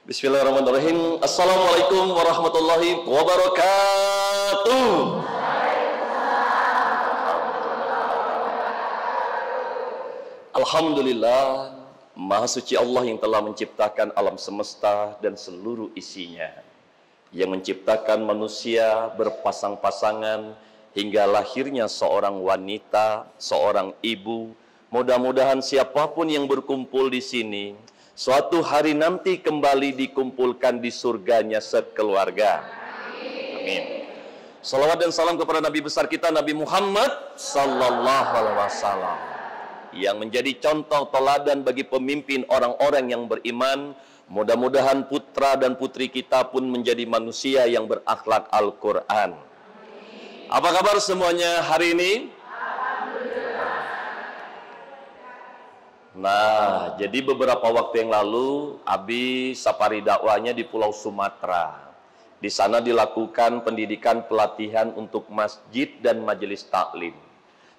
Bismillahirrahmanirrahim. Assalamualaikum warahmatullahi wabarakatuh. Alhamdulillah, Maha Suci Allah yang telah menciptakan alam semesta dan seluruh isinya, yang menciptakan manusia berpasang-pasangan hingga lahirnya seorang wanita, seorang ibu. Mudah-mudahan siapapun yang berkumpul di sini suatu hari nanti kembali dikumpulkan di surganya sekeluarga. Amin. Salawat dan salam kepada Nabi besar kita Nabi Muhammad sallallahu alaihi wasallam, yang menjadi contoh teladan bagi pemimpin orang-orang yang beriman. Mudah-mudahan putra dan putri kita pun menjadi manusia yang berakhlak Al-Quran. Apa kabar semuanya hari ini? Nah, jadi beberapa waktu yang lalu Abi safari dakwahnya di Pulau Sumatera. Di sana dilakukan pendidikan pelatihan untuk masjid dan majelis taklim.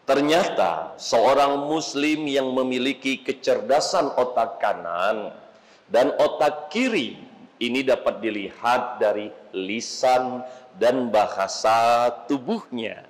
Ternyata seorang muslim yang memiliki kecerdasan otak kanan dan otak kiri ini dapat dilihat dari lisan dan bahasa tubuhnya.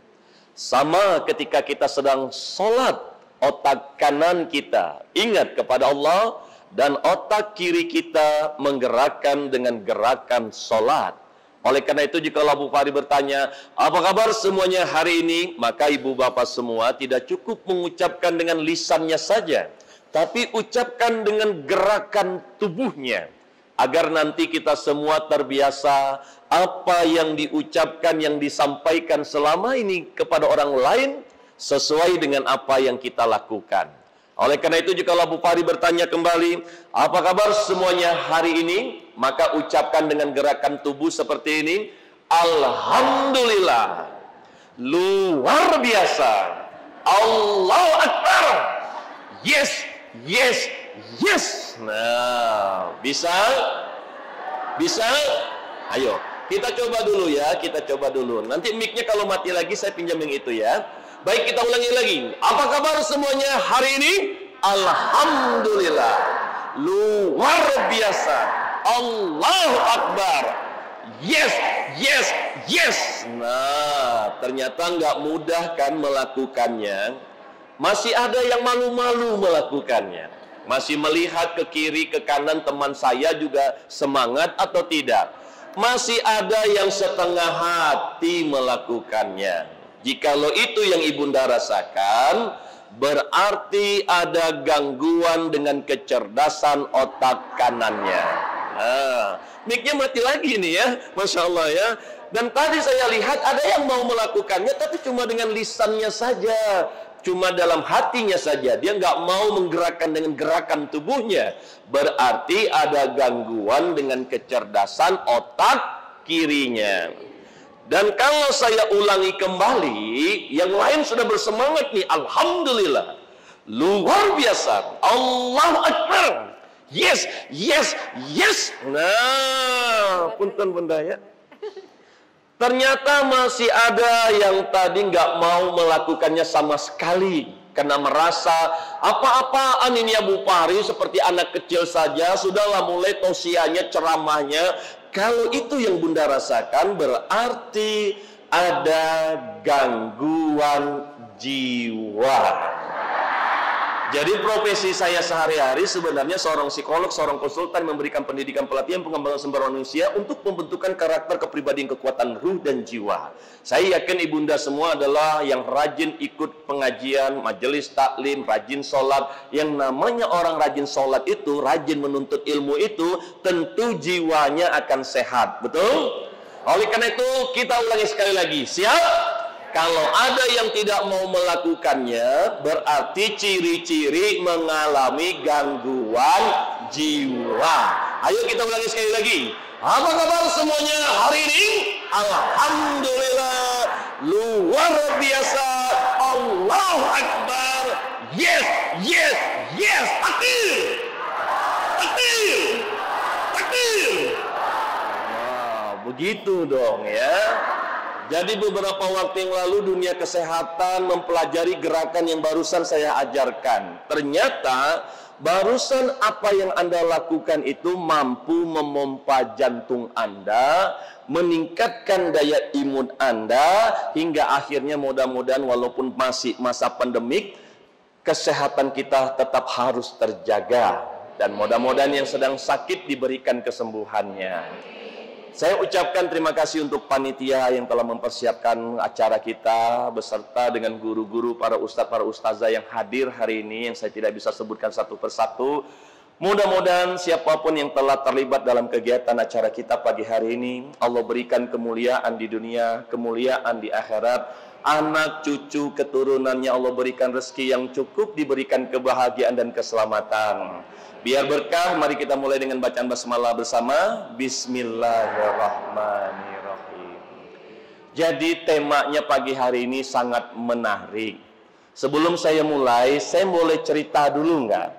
Sama ketika kita sedang sholat, otak kanan kita ingat kepada Allah dan otak kiri kita menggerakkan dengan gerakan sholat. Oleh karena itu jika Abu Fahri bertanya, apa kabar semuanya hari ini? Maka ibu bapak semua tidak cukup mengucapkan dengan lisannya saja, tapi ucapkan dengan gerakan tubuhnya, agar nanti kita semua terbiasa apa yang diucapkan, yang disampaikan selama ini kepada orang lain sesuai dengan apa yang kita lakukan. Oleh karena itu jika Abu Fahri bertanya kembali, apa kabar semuanya hari ini? Maka ucapkan dengan gerakan tubuh seperti ini, Alhamdulillah, luar biasa, Allahu Akbar, yes, yes, yes. Nah, bisa? Bisa? Ayo, kita coba dulu ya, kita coba dulu. Nanti mic-nya kalau mati lagi saya pinjam yang itu ya. Baik, kita ulangi lagi. Apa kabar semuanya hari ini? Alhamdulillah, luar biasa, Allahu Akbar, yes, yes, yes. Nah, ternyata nggak mudah kan melakukannya. Masih ada yang malu-malu melakukannya. Masih melihat ke kiri, ke kanan teman saya juga semangat atau tidak. Masih ada yang setengah hati melakukannya. Jikalau itu yang ibunda rasakan, berarti ada gangguan dengan kecerdasan otak kanannya. Nah, mic-nya mati lagi nih ya, Masya Allah ya. Dan tadi saya lihat ada yang mau melakukannya, tapi cuma dengan lisannya saja, cuma dalam hatinya saja. Dia nggak mau menggerakkan dengan gerakan tubuhnya. Berarti ada gangguan dengan kecerdasan otak kirinya. Dan kalau saya ulangi kembali, yang lain sudah bersemangat nih, Alhamdulillah, luar biasa, Allahu Akbar, yes, yes, yes. Nah, punten bunda ya. Ternyata masih ada yang tadi nggak mau melakukannya sama sekali, karena merasa apa-apaan ini Abu Fahri seperti anak kecil saja, sudahlah mulai tausiahnya, ceramahnya. Kalau itu yang bunda rasakan, berarti ada gangguan jiwa. Jadi profesi saya sehari-hari sebenarnya seorang psikolog, seorang konsultan, memberikan pendidikan pelatihan pengembangan sumber manusia untuk pembentukan karakter, kepribadian, kekuatan ruh dan jiwa. Saya yakin ibunda semua adalah yang rajin ikut pengajian, majelis taklim, rajin sholat. Yang namanya orang rajin sholat itu, rajin menuntut ilmu itu, tentu jiwanya akan sehat. Betul? Oleh karena itu kita ulangi sekali lagi. Siap? Kalau ada yang tidak mau melakukannya, berarti ciri-ciri mengalami gangguan jiwa. Ayo kita ulangi sekali lagi. Apa kabar semuanya hari ini? Alhamdulillah, luar biasa, Allahu Akbar, yes, yes, yes, takbir, takbir, takbir. Nah, begitu dong ya. Jadi beberapa waktu yang lalu dunia kesehatan mempelajari gerakan yang barusan saya ajarkan. Ternyata barusan apa yang Anda lakukan itu mampu memompa jantung Anda, meningkatkan daya imun Anda, hingga akhirnya mudah-mudahan walaupun masih masa pandemik, kesehatan kita tetap harus terjaga. Dan mudah-mudahan yang sedang sakit diberikan kesembuhannya. Saya ucapkan terima kasih untuk panitia yang telah mempersiapkan acara kita beserta dengan guru-guru, para ustadz, para ustazah yang hadir hari ini yang saya tidak bisa sebutkan satu persatu. Mudah-mudahan siapapun yang telah terlibat dalam kegiatan acara kita pagi hari ini, Allah berikan kemuliaan di dunia, kemuliaan di akhirat. Anak, cucu, keturunannya Allah berikan rezeki yang cukup, diberikan kebahagiaan dan keselamatan. Biar berkah, mari kita mulai dengan bacaan basmalah bersama. Bismillahirrahmanirrahim. Jadi temanya pagi hari ini sangat menarik. Sebelum saya mulai, saya boleh cerita dulu nggak?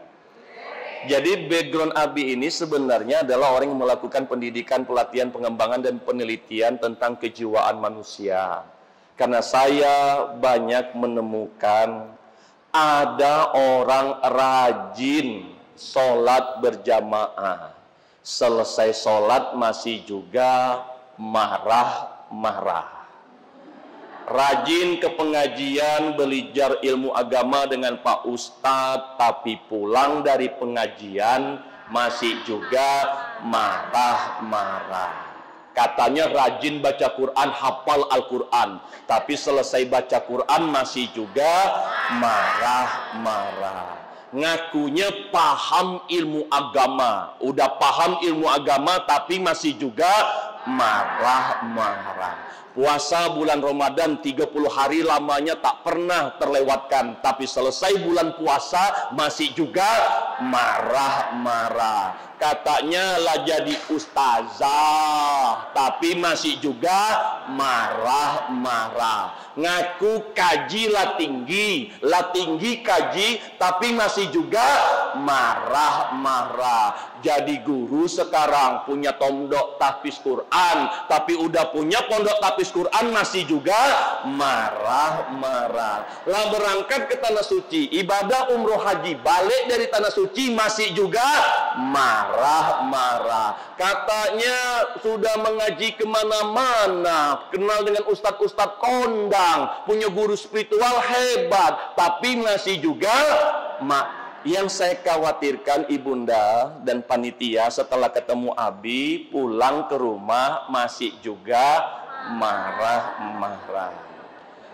Jadi background Abi ini sebenarnya adalah orang yang melakukan pendidikan, pelatihan, pengembangan, dan penelitian tentang kejiwaan manusia. Karena saya banyak menemukan ada orang rajin sholat berjamaah, selesai sholat masih juga marah-marah. Rajin ke pengajian, belajar ilmu agama dengan Pak Ustadz, tapi pulang dari pengajian masih juga marah-marah. Katanya rajin baca Quran, hafal Al-Quran, tapi selesai baca Quran masih juga marah-marah. Ngakunya paham ilmu agama, udah paham ilmu agama tapi masih juga marah-marah. Puasa bulan Ramadan 30 hari lamanya tak pernah terlewatkan, tapi selesai bulan puasa masih juga marah-marah. Katanya lah jadi ustazah, tapi masih juga marah-marah. Ngaku kaji lah tinggi kaji, tapi masih juga marah-marah. Jadi guru sekarang punya pondok tahfiz Quran, tapi udah punya pondok tahfiz Quran masih juga marah-marah. Lah berangkat ke tanah suci, ibadah umroh haji, balik dari tanah suci masih juga marah-marah. Katanya sudah mengaji kemana-mana, kenal dengan ustadz-ustadz kondang, punya guru spiritual hebat, tapi masih juga Yang saya khawatirkan ibunda dan panitia setelah ketemu Abi, pulang ke rumah masih juga marah-marah.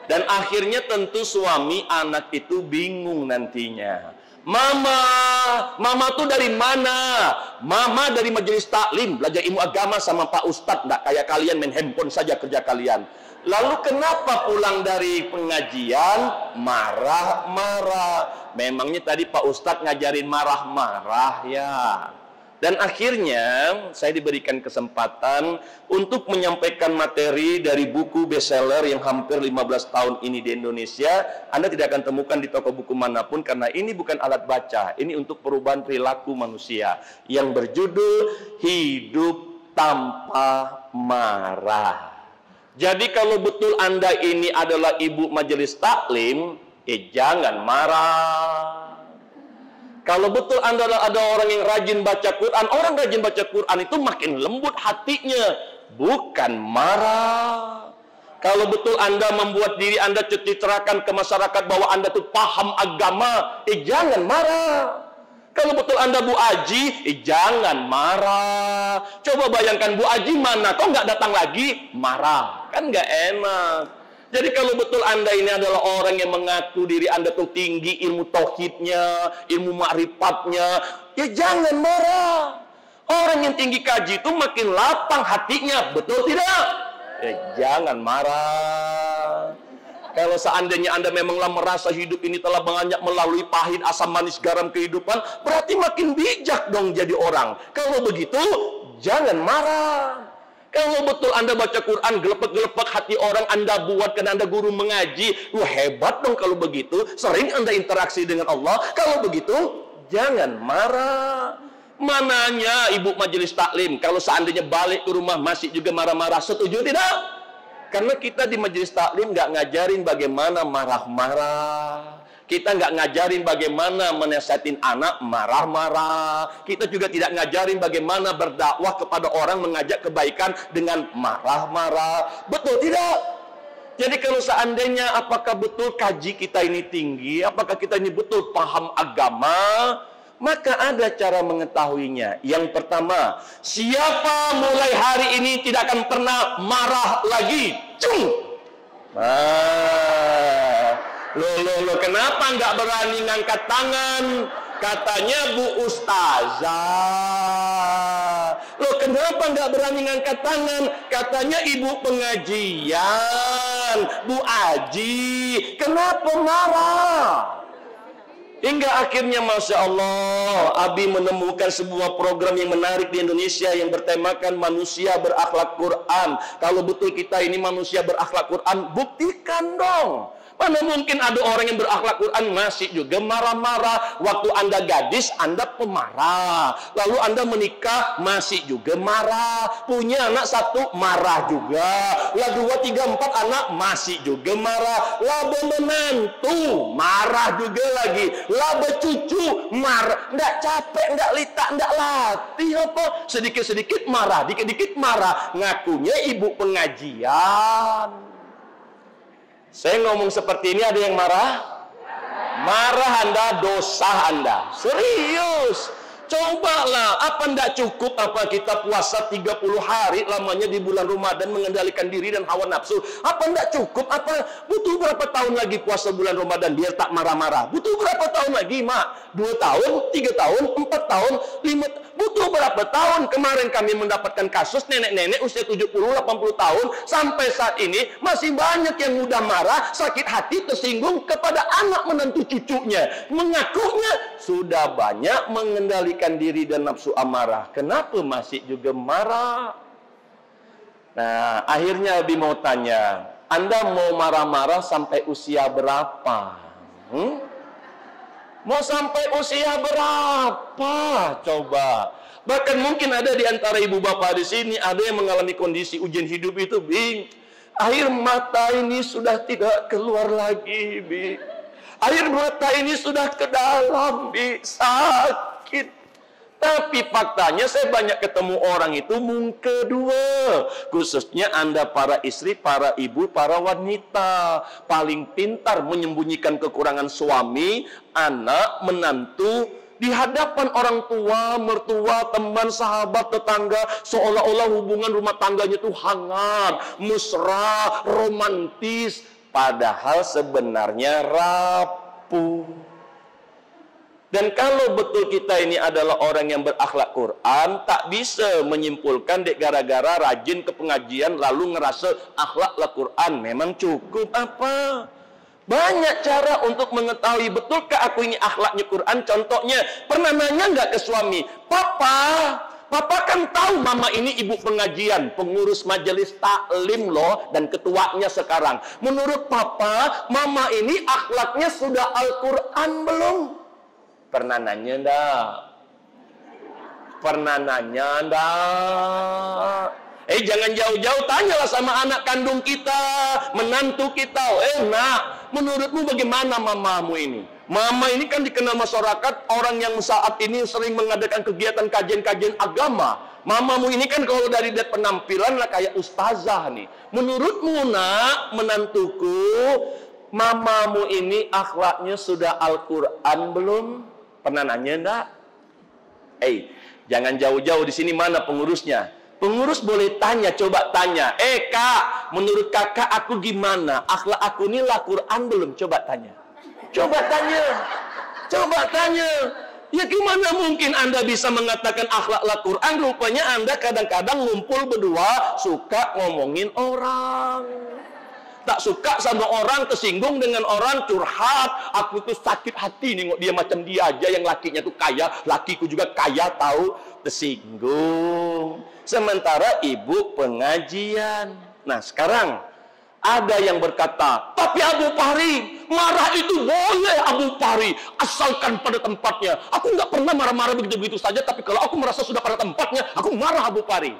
Dan akhirnya tentu suami anak itu bingung nantinya. Mama tuh dari mana? Mama dari majelis taklim, belajar ilmu agama sama Pak Ustadz, nggak kayak kalian main handphone saja kerja kalian. Lalu kenapa pulang dari pengajian marah-marah? Memangnya tadi Pak Ustadz ngajarin marah-marah ya. Dan akhirnya saya diberikan kesempatan untuk menyampaikan materi dari buku bestseller yang hampir 15 tahun ini di Indonesia. Anda tidak akan temukan di toko buku manapun karena ini bukan alat baca. Ini untuk perubahan perilaku manusia yang berjudul Hidup Tanpa Marah. Jadi kalau betul Anda ini adalah ibu majelis taklim, jangan marah. Kalau betul Anda ada orang yang rajin baca Quran, orang rajin baca Quran itu makin lembut hatinya, bukan marah. Kalau betul Anda membuat diri Anda ceritakan ke masyarakat bahwa Anda tuh paham agama, jangan marah. Kalau betul Anda Bu Aji, jangan marah. Coba bayangkan Bu Aji mana, kok nggak datang lagi? Marah, kan nggak enak. Jadi kalau betul Anda ini adalah orang yang mengaku diri Anda tuh tinggi ilmu tauhidnya, ilmu ma'rifatnya, ya jangan marah. Orang yang tinggi kaji itu makin lapang hatinya, betul tidak? Ya jangan marah. Kalau seandainya Anda memanglah merasa hidup ini telah banyak melalui pahit, asam, manis, garam kehidupan, berarti makin bijak dong jadi orang. Kalau begitu, jangan marah. Kalau betul Anda baca Quran, gelepek-gelepek hati orang Anda buat karena Anda guru mengaji, wah hebat dong kalau begitu. Sering Anda interaksi dengan Allah. Kalau begitu, jangan marah. Mananya ibu majelis taklim, kalau seandainya balik ke rumah masih juga marah-marah, setuju tidak? Karena kita di majelis taklim nggak ngajarin bagaimana marah-marah. Kita nggak ngajarin bagaimana menasihatin anak marah-marah. Kita juga tidak ngajarin bagaimana berdakwah kepada orang, mengajak kebaikan dengan marah-marah. Betul tidak? Jadi kalau seandainya apakah betul kaji kita ini tinggi, apakah kita ini betul paham agama, maka ada cara mengetahuinya. Yang pertama, siapa mulai hari ini tidak akan pernah marah lagi? Cung! Loh, kenapa nggak berani ngangkat tangan? Katanya Bu Ustazah. Loh, kenapa nggak berani ngangkat tangan? Katanya Ibu pengajian, Bu Aji. Kenapa marah? Hingga akhirnya Masya Allah, Abi menemukan sebuah program yang menarik di Indonesia yang bertemakan manusia berakhlak Quran. Kalau betul kita ini manusia berakhlak Quran, buktikan dong. Mana mungkin ada orang yang berakhlak Quran masih juga marah-marah. Waktu Anda gadis, Anda pemarah. Lalu Anda menikah, masih juga marah. Punya anak satu, marah juga. Lah 2, 3, 4 anak, masih juga marah. Laba menantu, marah juga lagi. Laba cucu, marah. Nggak capek, nggak litak, nggak latih apa. Sedikit-sedikit marah, dikit-dikit marah. Ngakunya ibu pengajian. Saya ngomong seperti ini, ada yang marah? Marah Anda, dosa Anda. Serius. Cobalah, apa enggak cukup apa kita puasa 30 hari lamanya di bulan Ramadan mengendalikan diri dan hawa nafsu? Apa enggak cukup? Apa butuh berapa tahun lagi puasa bulan Ramadan biar tak marah-marah? Butuh berapa tahun lagi, Mak? 2 tahun, 3 tahun, 4 tahun, 5 tahun? Butuh berapa tahun? Kemarin kami mendapatkan kasus nenek-nenek usia 70, 80 tahun sampai saat ini masih banyak yang mudah marah, sakit hati, tersinggung kepada anak menantu cucunya. Mengakunya sudah banyak mengendalikan diri dan nafsu amarah. Kenapa masih juga marah? Nah, akhirnya Abi mau tanya, Anda mau marah-marah sampai usia berapa? Mau sampai usia berapa? Coba. Bahkan mungkin ada di antara ibu bapak di sini ada yang mengalami kondisi ujian hidup itu, Bing. Air mata ini sudah tidak keluar lagi, Bing. Air mata ini sudah ke dalam, Bing. Sakit. Tapi faktanya saya banyak ketemu orang itu muka dua. Khususnya Anda para istri, para ibu, para wanita. Paling pintar menyembunyikan kekurangan suami, anak, menantu di hadapan orang tua, mertua, teman, sahabat, tetangga. Seolah-olah hubungan rumah tangganya itu hangat, mesra, romantis. Padahal sebenarnya rapuh. Dan kalau betul kita ini adalah orang yang berakhlak Quran, tak bisa menyimpulkan dek gara-gara rajin ke pengajian lalu ngerasa akhlak Quran memang cukup apa? Banyak cara untuk mengetahui betulkah aku ini akhlaknya Quran. Contohnya, pernah nanya nggak ke suami, Papa kan tahu mama ini ibu pengajian, pengurus majelis taklim loh, dan ketuanya sekarang. Menurut Papa, mama ini akhlaknya sudah Al-Quran belum? Pernah nanya enggak? Pernah nanya enggak? Jangan jauh-jauh, tanyalah sama anak kandung kita, menantu kita. Nak, menurutmu bagaimana mamamu ini? Mama ini kan dikenal masyarakat orang yang saat ini sering mengadakan kegiatan kajian-kajian agama. Mamamu ini kan kalau dari lihat penampilan lah kayak ustazah nih. Menurutmu, nak, menantuku, mamamu ini akhlaknya sudah Al-Quran belum? Pernah nanya enggak? Jangan jauh-jauh, di sini mana pengurusnya? Pengurus boleh tanya, coba tanya. Kak, menurut kakak aku gimana? Akhlak aku ini Al-Quran belum? Coba tanya. Coba tanya. Coba tanya. Ya gimana mungkin Anda bisa mengatakan akhlak Al-Quran? Rupanya Anda kadang-kadang ngumpul berdua suka ngomongin orang. Tak suka sama orang, tersinggung dengan orang, curhat. Aku tuh sakit hati nengok dia macam dia aja yang lakinya tuh kaya, lakiku juga kaya, tahu, tersinggung. Sementara ibu pengajian. Nah sekarang ada yang berkata, tapi Abu Fahri, marah itu boleh Abu Fahri, asalkan pada tempatnya. Aku nggak pernah marah-marah begitu-begitu saja, tapi kalau aku merasa sudah pada tempatnya, aku marah Abu Fahri.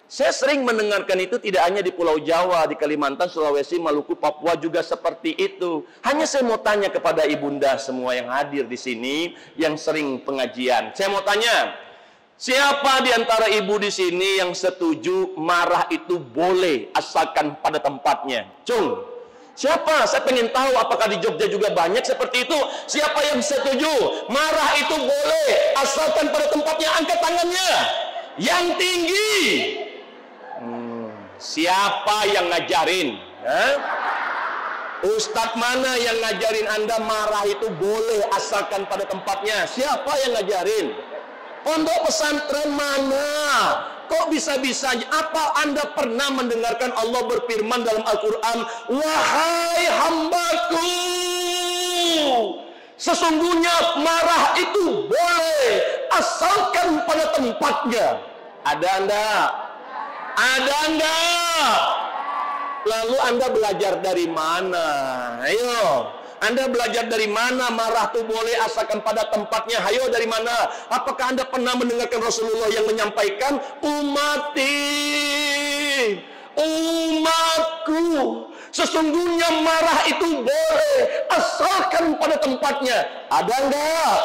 Saya sering mendengarkan itu tidak hanya di Pulau Jawa, di Kalimantan, Sulawesi, Maluku, Papua juga seperti itu. Hanya saya mau tanya kepada ibunda semua yang hadir di sini, yang sering pengajian. Saya mau tanya, siapa di antara ibu di sini yang setuju marah itu boleh asalkan pada tempatnya? Cung, siapa? Saya pengen tahu apakah di Jogja juga banyak seperti itu. Siapa yang setuju marah itu boleh asalkan pada tempatnya? Angkat tangannya yang tinggi. Siapa yang ngajarin? Ustadz mana yang ngajarin Anda marah itu boleh asalkan pada tempatnya? Siapa yang ngajarin? Pondok pesantren mana? Kok bisa-bisanya? Apa Anda pernah mendengarkan Allah berfirman dalam Al-Quran, wahai hambaku, sesungguhnya marah itu boleh asalkan pada tempatnya? Ada Anda? Ada enggak? Lalu Anda belajar dari mana? Ayo, Anda belajar dari mana marah itu boleh asalkan pada tempatnya? Ayo, dari mana? Apakah Anda pernah mendengarkan Rasulullah yang menyampaikan, umatku, sesungguhnya marah itu boleh asalkan pada tempatnya? Ada enggak?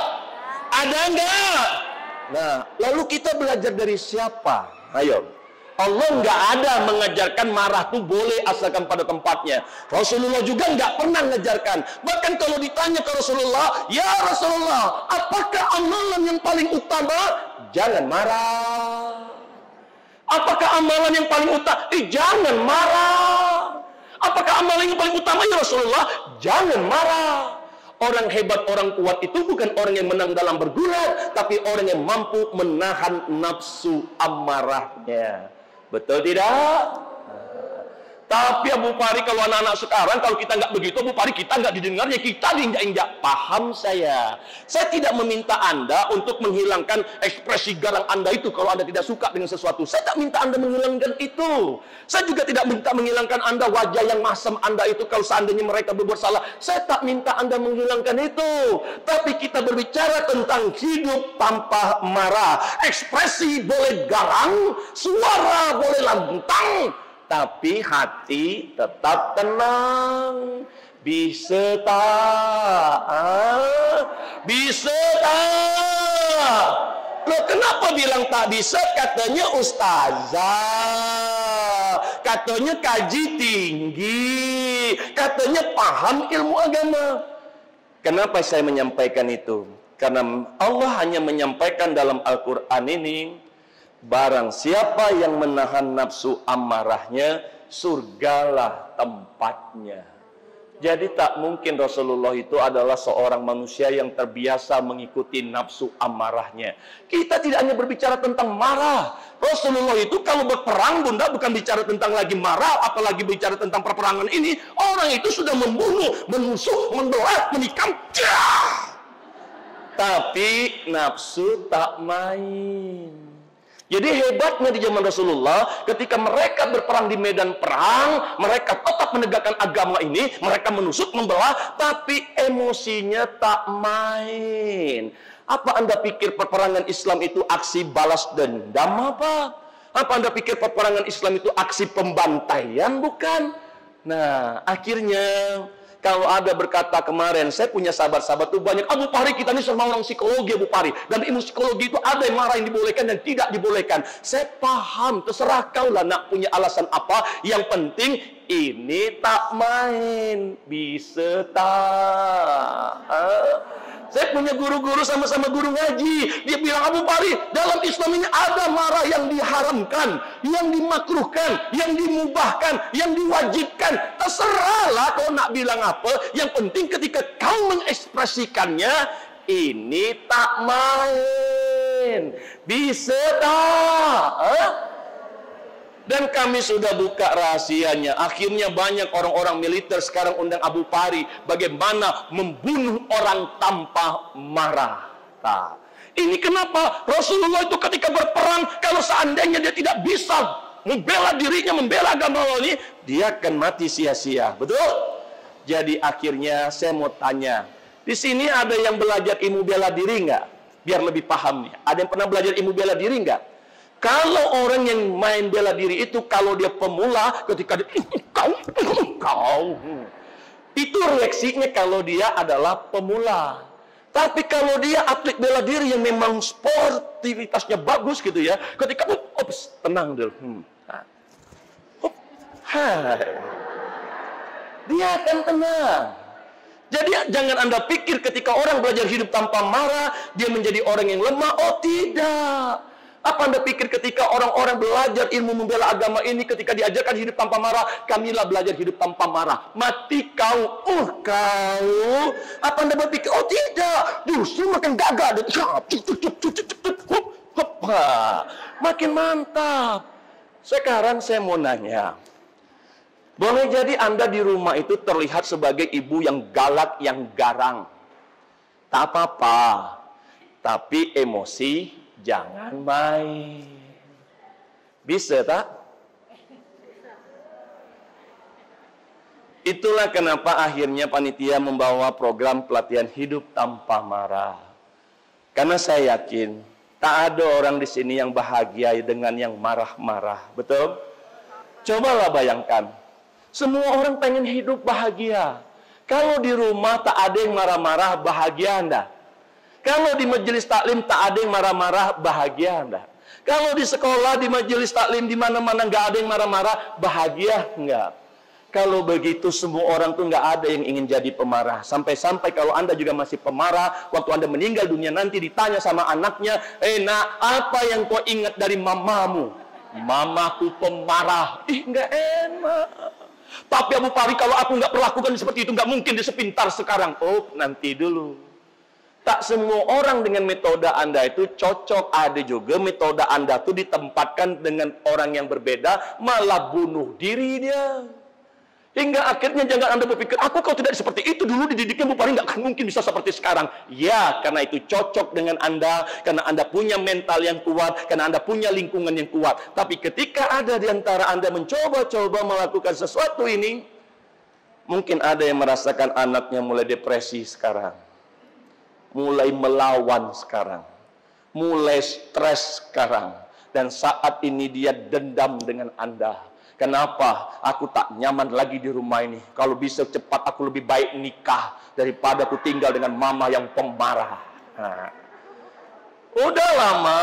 Ada enggak? Nah, lalu kita belajar dari siapa? Ayo. Allah nggak ada mengajarkan marah itu boleh asalkan pada tempatnya. Rasulullah juga nggak pernah mengajarkan. Bahkan kalau ditanya ke Rasulullah, ya Rasulullah, apakah amalan yang paling utama? Jangan marah. Apakah amalan yang paling utama? Jangan marah. Apakah amalan yang paling utama ya Rasulullah? Jangan marah. Orang hebat, orang kuat itu bukan orang yang menang dalam bergulat, tapi orang yang mampu menahan nafsu amarahnya. Betul tidak? Tapi Abu Pari, kalau anak-anak sekarang, kalau kita nggak begitu, Abu Pari, kita nggak didengarnya, kita diinjak-injak. Paham saya. Saya tidak meminta Anda untuk menghilangkan ekspresi garang Anda itu kalau Anda tidak suka dengan sesuatu. Saya tak minta Anda menghilangkan itu. Saya juga tidak minta menghilangkan Anda wajah yang masam Anda itu kalau seandainya mereka berbuat salah. Saya tak minta Anda menghilangkan itu. Tapi kita berbicara tentang hidup tanpa marah. Ekspresi boleh garang, suara boleh lantang, tapi hati tetap tenang. Bisa tak? Bisa tak? Loh, kenapa bilang tak bisa? Katanya ustazah, katanya kaji tinggi, katanya paham ilmu agama. Kenapa saya menyampaikan itu? Karena Allah hanya menyampaikan dalam Al-Quran ini, barang siapa yang menahan nafsu amarahnya, surgalah tempatnya. Jadi tak mungkin Rasulullah itu adalah seorang manusia yang terbiasa mengikuti nafsu amarahnya. Kita tidak hanya berbicara tentang marah. Rasulullah itu kalau berperang, Bunda, bukan bicara tentang lagi marah, apalagi bicara tentang perperangan ini. Orang itu sudah membunuh, menusuk, membelah, menikam. Tapi nafsu tak main. Jadi hebatnya di zaman Rasulullah, ketika mereka berperang di medan perang, mereka tetap menegakkan agama ini, mereka menusuk, membelah, tapi emosinya tak main. Apa Anda pikir peperangan Islam itu aksi balas dendam apa? Apa Anda pikir peperangan Islam itu aksi pembantaian? Bukan. Nah, akhirnya kalau ada berkata kemarin, saya punya sahabat-sahabat itu banyak, Abu Pari, kita ini sama orang psikologi Abu Pari. Dan ilmu psikologi itu ada yang marah yang dibolehkan dan tidak dibolehkan. Saya paham, terserah kau lah nak punya alasan apa. Yang penting ini tak main. Bisa tak? Saya punya guru-guru sama-sama guru ngaji. Dia bilang, Abu Pari, dalam Islam ini ada marah yang diharamkan, yang dimakruhkan, yang dimubahkan, yang diwajibkan. Terserahlah kau nak bilang apa. Yang penting ketika kau mengekspresikannya, ini tak main. Bisa tak? Dan kami sudah buka rahasianya. Akhirnya banyak orang-orang militer sekarang undang Abu Pari bagaimana membunuh orang tanpa marah. Nah, ini kenapa Rasulullah itu ketika berperang, kalau seandainya dia tidak bisa membela dirinya, membela agama ini, dia akan mati sia-sia. Betul? Jadi akhirnya saya mau tanya, di sini ada yang belajar ilmu bela diri nggak? Biar lebih paham nih. Ada yang pernah belajar ilmu bela diri nggak? Kalau orang yang main bela diri itu, kalau dia pemula, ketika dia, kau, itu reaksinya kalau dia adalah pemula. Tapi kalau dia atlet bela diri yang memang sportivitasnya bagus gitu ya, ketika, ops, tenang dulu. Dia akan tenang. Jadi jangan Anda pikir ketika orang belajar hidup tanpa marah, dia menjadi orang yang lemah. Oh tidak. Apa Anda pikir ketika orang-orang belajar ilmu membela agama ini, ketika diajarkan hidup tanpa marah, kamilah belajar hidup tanpa marah. Mati kau, kau. Apa Anda berpikir, oh tidak, justru makin gagah. Makin mantap. Sekarang saya mau nanya, boleh jadi Anda di rumah itu terlihat sebagai ibu yang galak, yang garang. Tak apa-apa, tapi emosi jangan main. Bisa tak? Itulah kenapa akhirnya panitia membawa program pelatihan hidup tanpa marah. Karena saya yakin tak ada orang di sini yang bahagia dengan yang marah-marah. Betul? Cobalah bayangkan. Semua orang pengen hidup bahagia. Kalau di rumah tak ada yang marah-marah, bahagia Anda? Kalau di majelis taklim tak ada yang marah-marah, bahagia Anda? Kalau di sekolah, di majelis taklim, di mana-mana nggak ada yang marah-marah, bahagia enggak? Kalau begitu semua orang tuh nggak ada yang ingin jadi pemarah. Sampai-sampai kalau Anda juga masih pemarah, waktu Anda meninggal dunia nanti ditanya sama anaknya, nak, apa yang kau ingat dari mamamu? Mamaku pemarah. Ih, nggak enak. Tapi Abu Pari, kalau aku nggak perlakukan seperti itu, nggak mungkin dia sepintar sekarang. Oh, nanti dulu. Tak semua orang dengan metode Anda itu cocok. Ada juga metode Anda itu ditempatkan dengan orang yang berbeda, malah bunuh diri dia. Hingga akhirnya jangan Anda berpikir, aku kalau tidak seperti itu dulu dididiknya Bu Pari, nggak akan mungkin bisa seperti sekarang. Ya, karena itu cocok dengan Anda, karena Anda punya mental yang kuat, karena Anda punya lingkungan yang kuat. Tapi ketika ada di antara Anda mencoba-coba melakukan sesuatu ini, mungkin ada yang merasakan anaknya mulai depresi sekarang, mulai melawan sekarang, mulai stres sekarang, dan saat ini dia dendam dengan Anda. Kenapa? Aku tak nyaman lagi di rumah ini. Kalau bisa cepat aku lebih baik nikah daripada aku tinggal dengan mama yang pemarah. Udah lama,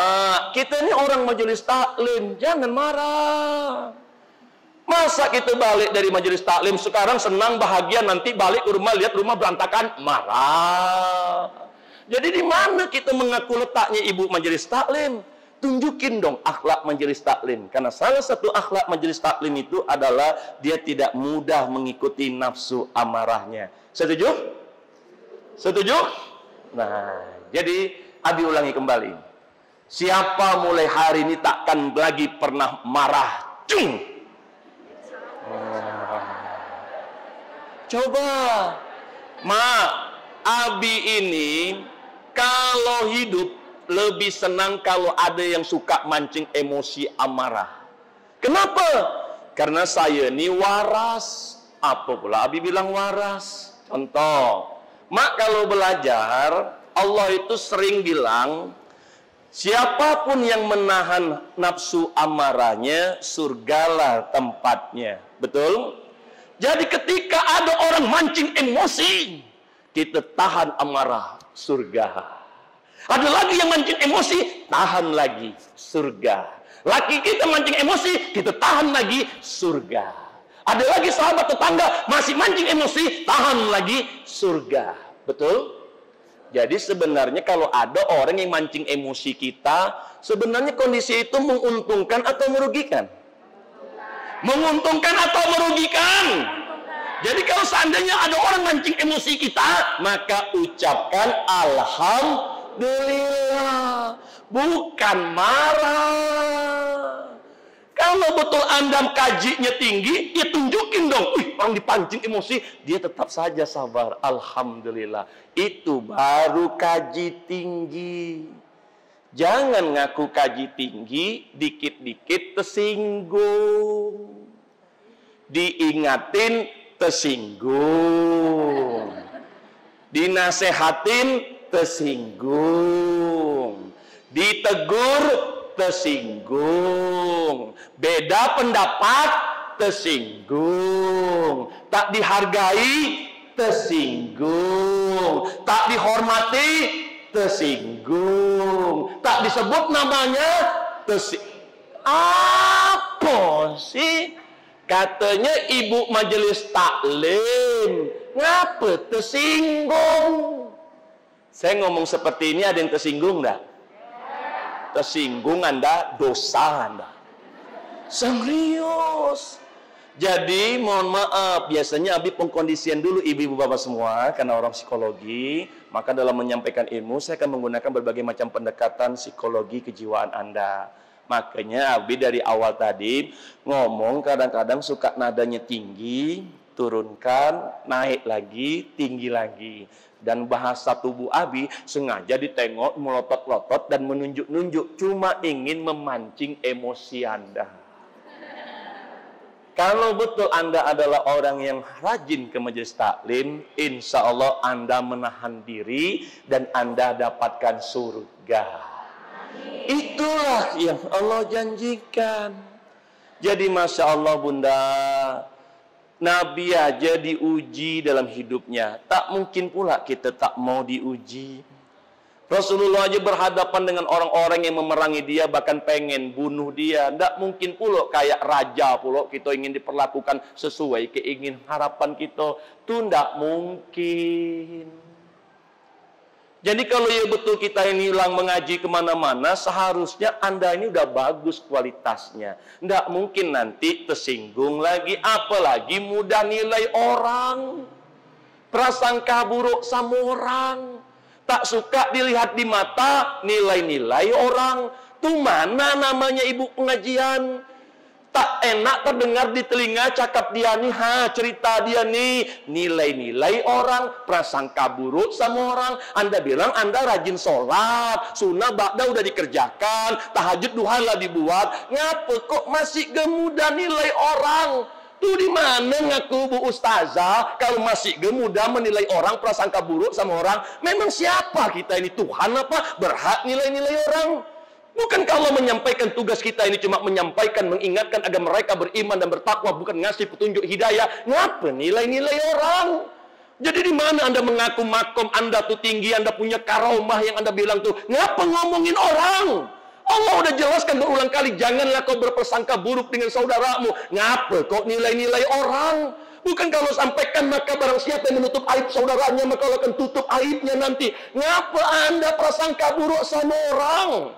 kita ini orang majelis taklim, jangan marah. Masa kita balik dari majelis taklim sekarang senang bahagia, nanti balik ke rumah lihat rumah berantakan, marah. Jadi di mana kita mengaku letaknya ibu majelis taklim? Tunjukin dong akhlak majelis taklim. Karena salah satu akhlak majelis taklim itu adalah dia tidak mudah mengikuti nafsu amarahnya. Setuju? Setuju? Nah, jadi Abi ulangi kembali. Siapa mulai hari ini takkan lagi pernah marah? Cung! Coba. Abi ini kalau hidup lebih senang kalau ada yang suka mancing emosi amarah. Kenapa? Karena saya ini waras. Apa pula Abi bilang waras? Contoh, kalau belajar, Allah itu sering bilang, siapapun yang menahan nafsu amarahnya, surgalah tempatnya. Betul? Jadi ketika ada orang mancing emosi, kita tahan amarah, surga. Ada lagi yang mancing emosi, tahan lagi, surga. Laki kita mancing emosi, kita tahan lagi, surga. Ada lagi sahabat tetangga, masih mancing emosi, tahan lagi, surga. Betul? Jadi sebenarnya kalau ada orang yang mancing emosi kita, sebenarnya kondisi itu menguntungkan atau merugikan? Menguntungkan atau merugikan? Jadi kalau seandainya ada orang mancing emosi kita, maka ucapkan alhamdulillah. Bukan marah. Kalau betul Anda kajinya tinggi, ya tunjukin dong. Orang dipancing emosi, dia tetap saja sabar. Alhamdulillah. Itu baru kaji tinggi. Jangan ngaku kaji tinggi, dikit-dikit tersinggung. Diingatin, tersinggung. Dinasehatin, tersinggung. Ditegur, tersinggung. Beda pendapat, tersinggung. Tak dihargai, tersinggung. Tak dihormati, tersinggung. Tak disebut namanya, tersinggung. Apa sih? Katanya ibu majelis taklim. Ngapa tersinggung? Saya ngomong seperti ini ada yang tersinggung enggak? Tersinggung Anda, dosa Anda. Serius. Jadi mohon maaf, biasanya Abi pengkondisian dulu ibu-ibu bapak semua karena orang psikologi. Maka dalam menyampaikan ilmu saya akan menggunakan berbagai macam pendekatan psikologi kejiwaan Anda. Makanya Abi dari awal tadi ngomong kadang-kadang suka nadanya tinggi, turunkan, naik lagi, tinggi lagi. Dan bahasa tubuh Abi sengaja ditengok, melotot-lotot dan menunjuk-nunjuk. Cuma ingin memancing emosi Anda. Kalau betul Anda adalah orang yang rajin ke majelis taklim, insya Allah Anda menahan diri dan Anda dapatkan surga. Itulah yang Allah janjikan. Jadi Masya Allah Bunda, Nabi aja diuji dalam hidupnya. Tak mungkin pula kita tak mau diuji. Rasulullah aja berhadapan dengan orang-orang yang memerangi dia, bahkan pengen bunuh dia. Tak mungkin pula kayak raja pula kita ingin diperlakukan sesuai keinginan harapan kita. Itu tak mungkin. Jadi kalau ya betul kita ini ulang mengaji kemana-mana, seharusnya Anda ini udah bagus kualitasnya. Nggak mungkin nanti tersinggung lagi, apalagi mudah nilai orang. Prasangka buruk sama orang. Tak suka dilihat di mata, nilai-nilai orang. Tuh mana namanya ibu pengajian? Tak enak terdengar di telinga cakap dia nih, cerita dia nih, nilai-nilai orang, prasangka buruk sama orang. Anda bilang Anda rajin sholat, sunnah ba'da udah dikerjakan, tahajud duha lah dibuat, ngapa kok masih gemudah nilai orang? Tuh di mana ngaku Bu Ustazah kalau masih gemudah menilai orang, prasangka buruk sama orang? Memang siapa kita ini, Tuhan apa berhak nilai-nilai orang? Bukan kalau menyampaikan tugas kita ini cuma menyampaikan, mengingatkan agar mereka beriman dan bertakwa, bukan ngasih petunjuk hidayah. Ngapa nilai-nilai orang? Jadi di mana Anda mengaku makom Anda tuh tinggi, Anda punya karomah yang Anda bilang tuh, ngapa ngomongin orang? Allah udah jelaskan berulang kali, janganlah kau berprasangka buruk dengan saudaramu. Ngapa kok nilai-nilai orang? Bukan kalau sampaikan maka barang siapa yang menutup aib saudaranya maka Allah akan tutup aibnya nanti. Ngapa Anda prasangka buruk sama orang?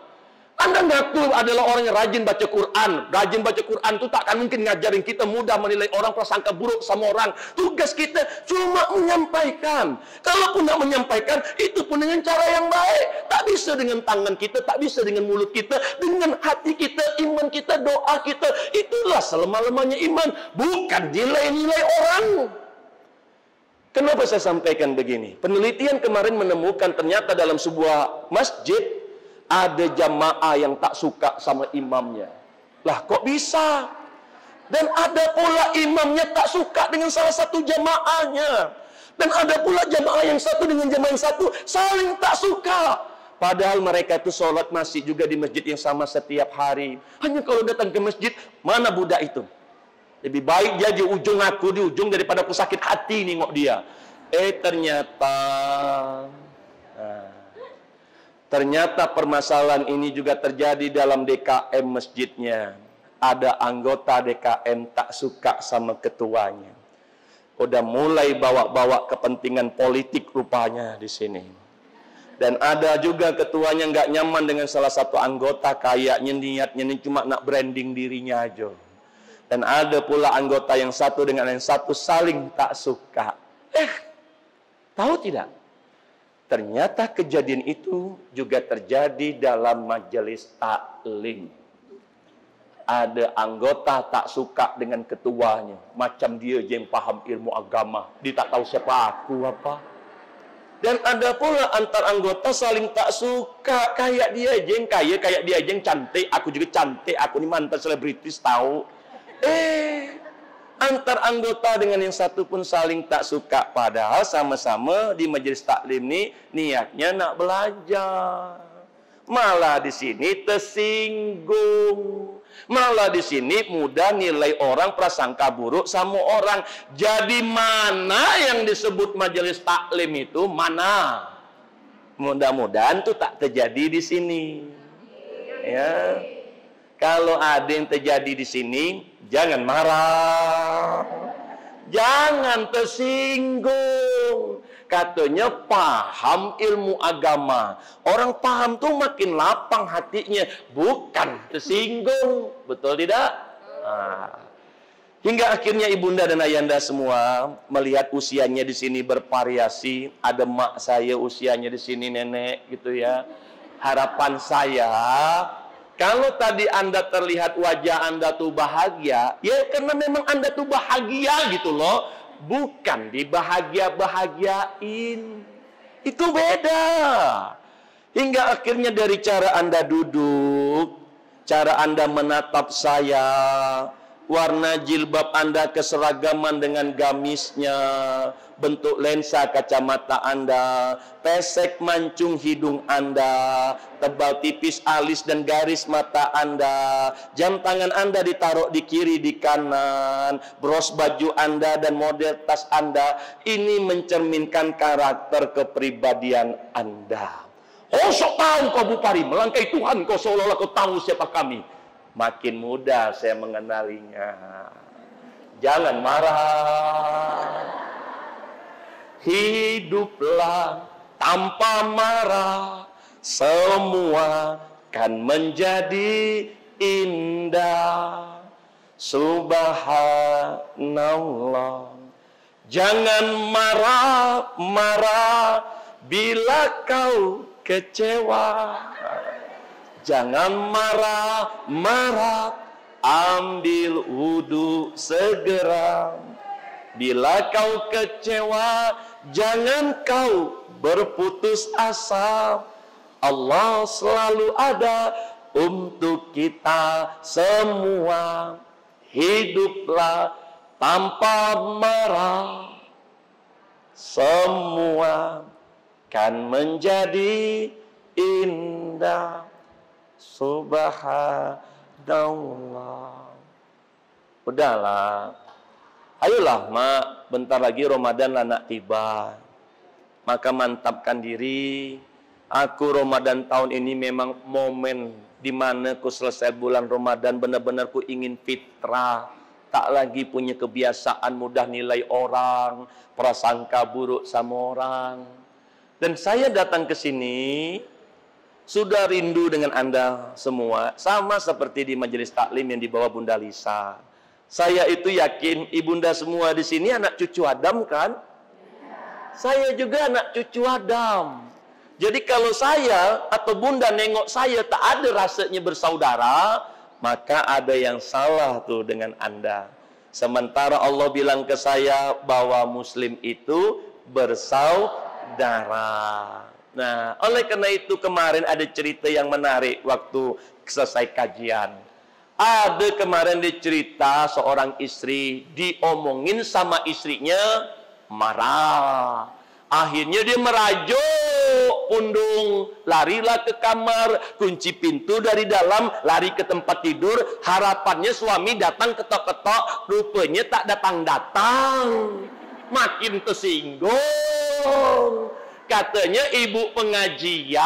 Anda ngaku adalah orang yang rajin baca Quran. Rajin baca Quran itu tak akan mungkin ngajarin kita mudah menilai orang, prasangka buruk sama orang. Tugas kita cuma menyampaikan. Kalaupun nak menyampaikan, itu pun dengan cara yang baik. Tak bisa dengan tangan kita, tak bisa dengan mulut kita, dengan hati kita, iman kita, doa kita. Itulah selama-lamanya iman, bukan nilai-nilai orang. Kenapa saya sampaikan begini? Penelitian kemarin menemukan ternyata dalam sebuah masjid ada jamaah yang tak suka sama imamnya. Lah kok bisa? Dan ada pula imamnya tak suka dengan salah satu jamaahnya. Dan ada pula jamaah yang satu dengan jamaah yang satu saling tak suka. Padahal mereka itu sholat masih juga di masjid yang sama setiap hari. Hanya kalau datang ke masjid, mana budak itu? Lebih baik dia di ujung, aku di ujung, daripada aku sakit hati nengok dia. Ternyata permasalahan ini juga terjadi dalam DKM masjidnya. Ada anggota DKM tak suka sama ketuanya. Udah mulai bawa-bawa kepentingan politik rupanya di sini. Dan ada juga ketuanya nggak nyaman dengan salah satu anggota, kayaknya niatnya ini cuma nak branding dirinya aja. Dan ada pula anggota yang satu dengan yang satu saling tak suka. Tahu tidak? Ternyata kejadian itu juga terjadi dalam majelis taklim. Ada anggota tak suka dengan ketuanya. Macam dia yang paham ilmu agama. Dia tak tahu siapa aku apa. Dan ada pula antar anggota saling tak suka. Kayak dia yang kaya, kayak dia yang cantik. Aku juga cantik. Aku ni mantan selebritis tahu. Antar anggota dengan yang satu pun saling tak suka. Padahal sama-sama di majelis taklim ni niatnya nak belajar. Malah di sini tersinggung. Malah di sini mudah nilai orang, prasangka buruk sama orang. Jadi mana yang disebut majelis taklim itu? Mana? Mudah-mudahan itu tak terjadi di sini. Ya. Kalau ada yang terjadi di sini, jangan marah. Jangan tersinggung. Katanya paham ilmu agama. Orang paham tuh makin lapang hatinya, bukan tersinggung. Betul tidak? Hingga akhirnya ibunda dan ayanda semua melihat usianya di sini bervariasi. Ada mak saya usianya di sini nenek gitu ya. Harapan saya, kalau tadi Anda terlihat wajah Anda tuh bahagia, ya karena memang Anda tuh bahagia gitu loh. Bukan dibahagia-bahagiain. Itu beda. Hingga akhirnya dari cara Anda duduk, cara Anda menatap saya, warna jilbab Anda keseragaman dengan gamisnya, bentuk lensa kacamata Anda, pesek mancung hidung Anda, tebal tipis alis dan garis mata Anda, jam tangan Anda ditaruh di kiri di kanan, bros baju Anda dan model tas Anda, ini mencerminkan karakter kepribadian Anda. Oh, sok tahu kau Bupari, melangkai Tuhan kau seolah-olah kau tahu siapa kami. Makin mudah saya mengenalinya. Jangan marah. Hiduplah tanpa marah, semua kan menjadi indah. Subhanallah. Jangan marah-marah bila kau kecewa. Jangan marah-marah, ambil wudhu segera. Bila kau kecewa, jangan kau berputus asa. Allah selalu ada untuk kita semua. Hiduplah tanpa marah, semua kan menjadi indah. Subhanallah. Udahlah. Ayolah mak, bentar lagi Ramadan lah nak tiba. Maka mantapkan diri. Aku Ramadan tahun ini memang momen di mana ku selesai bulan Ramadan benar-benar ku ingin fitrah. Tak lagi punya kebiasaan mudah nilai orang, prasangka buruk sama orang. Dan saya datang ke sini sudah rindu dengan Anda semua, sama seperti di majelis taklim yang dibawa Bunda Lisa. Saya itu yakin ibunda semua di sini anak cucu Adam kan? Saya juga anak cucu Adam. Jadi kalau saya atau bunda nengok saya tak ada rasanya bersaudara, maka ada yang salah tuh dengan Anda. Sementara Allah bilang ke saya bahwa Muslim itu bersaudara. Nah, oleh karena itu kemarin ada cerita yang menarik waktu selesai kajian. Ada kemarin dicerita seorang istri diomongin sama istrinya marah. Akhirnya dia merajuk pundung, larilah ke kamar, kunci pintu dari dalam, lari ke tempat tidur. Harapannya suami datang ketok-ketok, rupanya tak datang-datang. Makin tersinggung. Katanya ibu pengajian.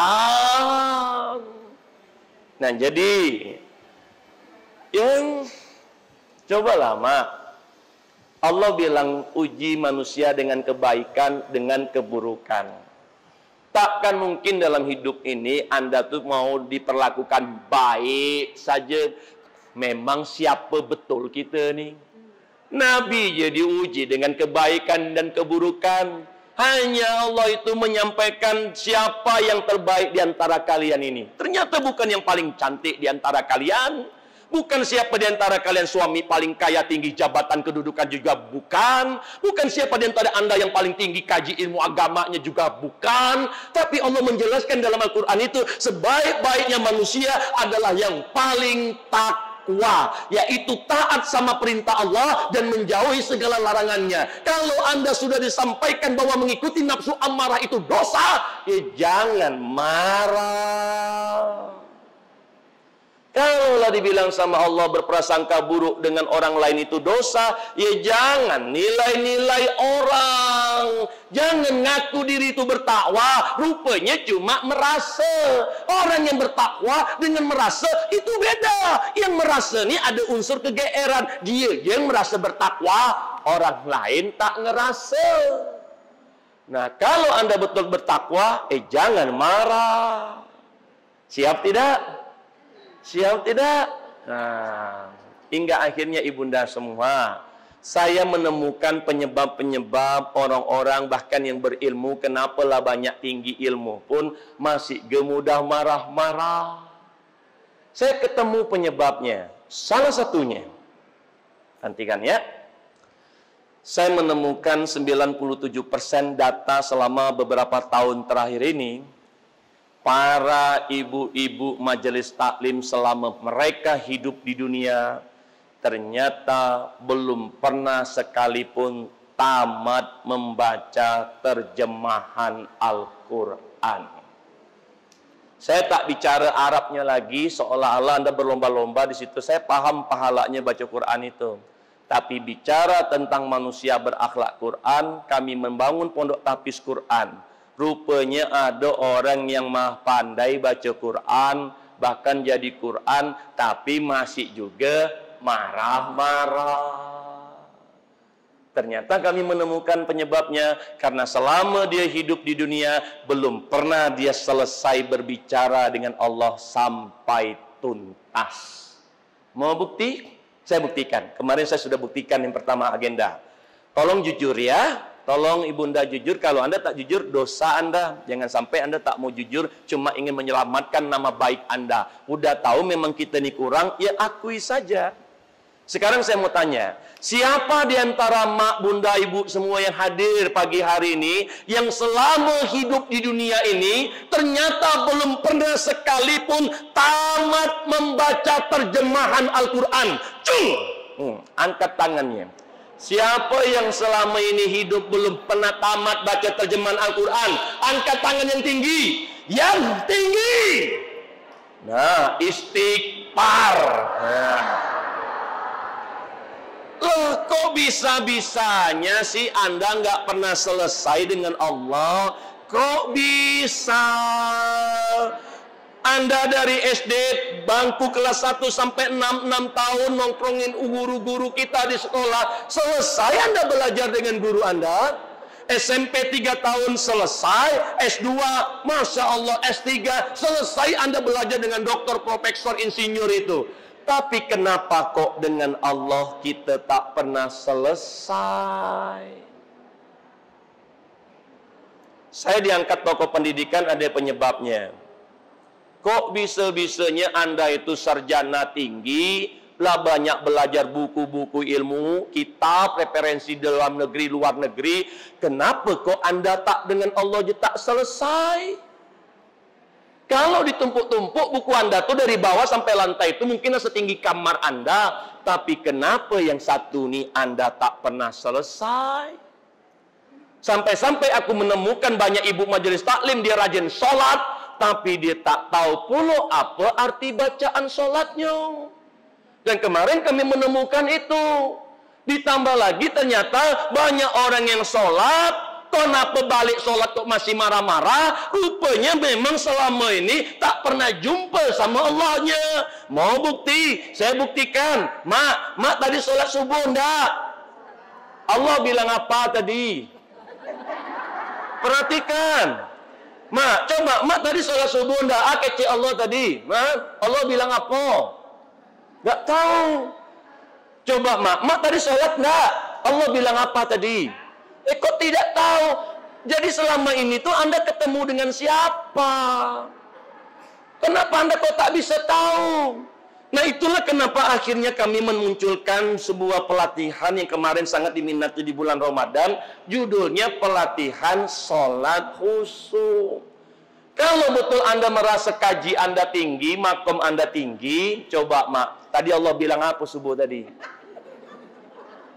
Nah jadi yang cobalah mak, Allah bilang uji manusia dengan kebaikan, dengan keburukan. Takkan mungkin dalam hidup ini Anda tuh mau diperlakukan baik saja. Memang siapa betul kita nih? Nabi jadi uji dengan kebaikan dan keburukan. Hanya Allah itu menyampaikan siapa yang terbaik di antara kalian ini. Ternyata bukan yang paling cantik di antara kalian. Bukan siapa di antara kalian suami paling kaya, tinggi jabatan, kedudukan juga bukan. Bukan siapa di antara Anda yang paling tinggi kaji ilmu agamanya juga bukan. Tapi Allah menjelaskan dalam Al-Quran itu sebaik-baiknya manusia adalah yang paling takwa, yaitu taat sama perintah Allah dan menjauhi segala larangannya. Kalau Anda sudah disampaikan bahwa mengikuti nafsu amarah itu dosa, ya jangan marah. dibilang sama Allah berprasangka buruk dengan orang lain itu dosa, ya jangan nilai-nilai orang. Jangan ngaku diri itu bertakwa, rupanya cuma merasa. Orang yang bertakwa dengan merasa itu beda. Yang merasa ini ada unsur kegeeran. Dia yang merasa bertakwa, orang lain tak ngerasa. Nah, kalau Anda betul bertakwa, jangan marah. Siap tidak? Siap tidak? Nah, hingga akhirnya ibunda semua, saya menemukan penyebab-penyebab orang-orang bahkan yang berilmu, kenapalah banyak tinggi ilmu pun masih mudah marah-marah. Saya ketemu penyebabnya. Salah satunya, nantikan ya. Saya menemukan 97% data selama beberapa tahun terakhir ini. Para ibu-ibu majelis taklim selama mereka hidup di dunia ternyata belum pernah sekalipun tamat membaca terjemahan Al-Quran. Saya tak bicara Arabnya lagi, seolah-olah Anda berlomba-lomba di situ. Saya paham pahalanya baca Quran itu. Tapi bicara tentang manusia berakhlak Quran, kami membangun pondok tahfiz Quran. Rupanya ada orang yang mah pandai baca Quran, bahkan jadi Quran, tapi masih juga marah-marah. Ternyata kami menemukan penyebabnya, karena selama dia hidup di dunia, belum pernah dia selesai berbicara dengan Allah sampai tuntas. Mau bukti? Saya buktikan. Kemarin saya sudah buktikan yang pertama agenda. Tolong jujur ya. Tolong ibunda jujur. Kalau Anda tak jujur, dosa Anda. Jangan sampai Anda tak mau jujur, cuma ingin menyelamatkan nama baik Anda. Udah tahu memang kita ini kurang, ya akui saja. Sekarang saya mau tanya, siapa di antara mak, bunda, ibu semua yang hadir pagi hari ini, yang selama hidup di dunia ini, ternyata belum pernah sekalipun tamat membaca terjemahan Al-Quran? Angkat tangannya. Siapa yang selama ini hidup belum pernah tamat baca terjemahan Al-Quran? Angkat tangan yang tinggi. Yang tinggi. Nah, istighfar. Nah. Loh, kok bisa-bisanya sih Anda nggak pernah selesai dengan Allah? Kok bisa? Anda dari SD bangku kelas 1 sampai 6 tahun nongkrongin guru-guru kita di sekolah. Selesai Anda belajar dengan guru Anda. SMP 3 tahun selesai. S2, Masya Allah, S3 selesai Anda belajar dengan doktor, profesor, insinyur itu. Tapi kenapa kok dengan Allah kita tak pernah selesai? Saya diangkat tokoh pendidikan, ada penyebabnya. Kok bisa-bisanya Anda itu sarjana tinggi, lah banyak belajar buku-buku ilmu, kitab, referensi dalam negeri, luar negeri. Kenapa kok Anda tak dengan Allah je tak selesai? Kalau ditumpuk-tumpuk buku Anda tuh dari bawah sampai lantai itu mungkin setinggi kamar Anda. Tapi kenapa yang satu nih Anda tak pernah selesai? Sampai-sampai aku menemukan banyak ibu majelis taklim, dia rajin sholat, tapi dia tak tahu pula apa arti bacaan sholatnya. Dan kemarin kami menemukan itu. Ditambah lagi ternyata banyak orang yang sholat, kenapa balik sholat kok masih marah-marah? Rupanya memang selama ini tak pernah jumpa sama Allahnya. Mau bukti? Saya buktikan. Mak tadi sholat subuh enggak? Allah bilang apa tadi? Perhatikan. Mak tadi sholat subuh enggak? Kece Allah tadi. Allah bilang apa? Enggak tahu. Coba mak tadi sholat enggak? Allah bilang apa tadi? Kok tidak tahu? Jadi selama ini tuh Anda ketemu dengan siapa? Kenapa Anda kok tak bisa tahu? Nah, itulah kenapa akhirnya kami memunculkan sebuah pelatihan yang kemarin sangat diminati di bulan Ramadan. Judulnya pelatihan sholat khusyuk. Kalau betul Anda merasa kaji Anda tinggi, makom Anda tinggi, coba tadi Allah bilang apa subuh tadi?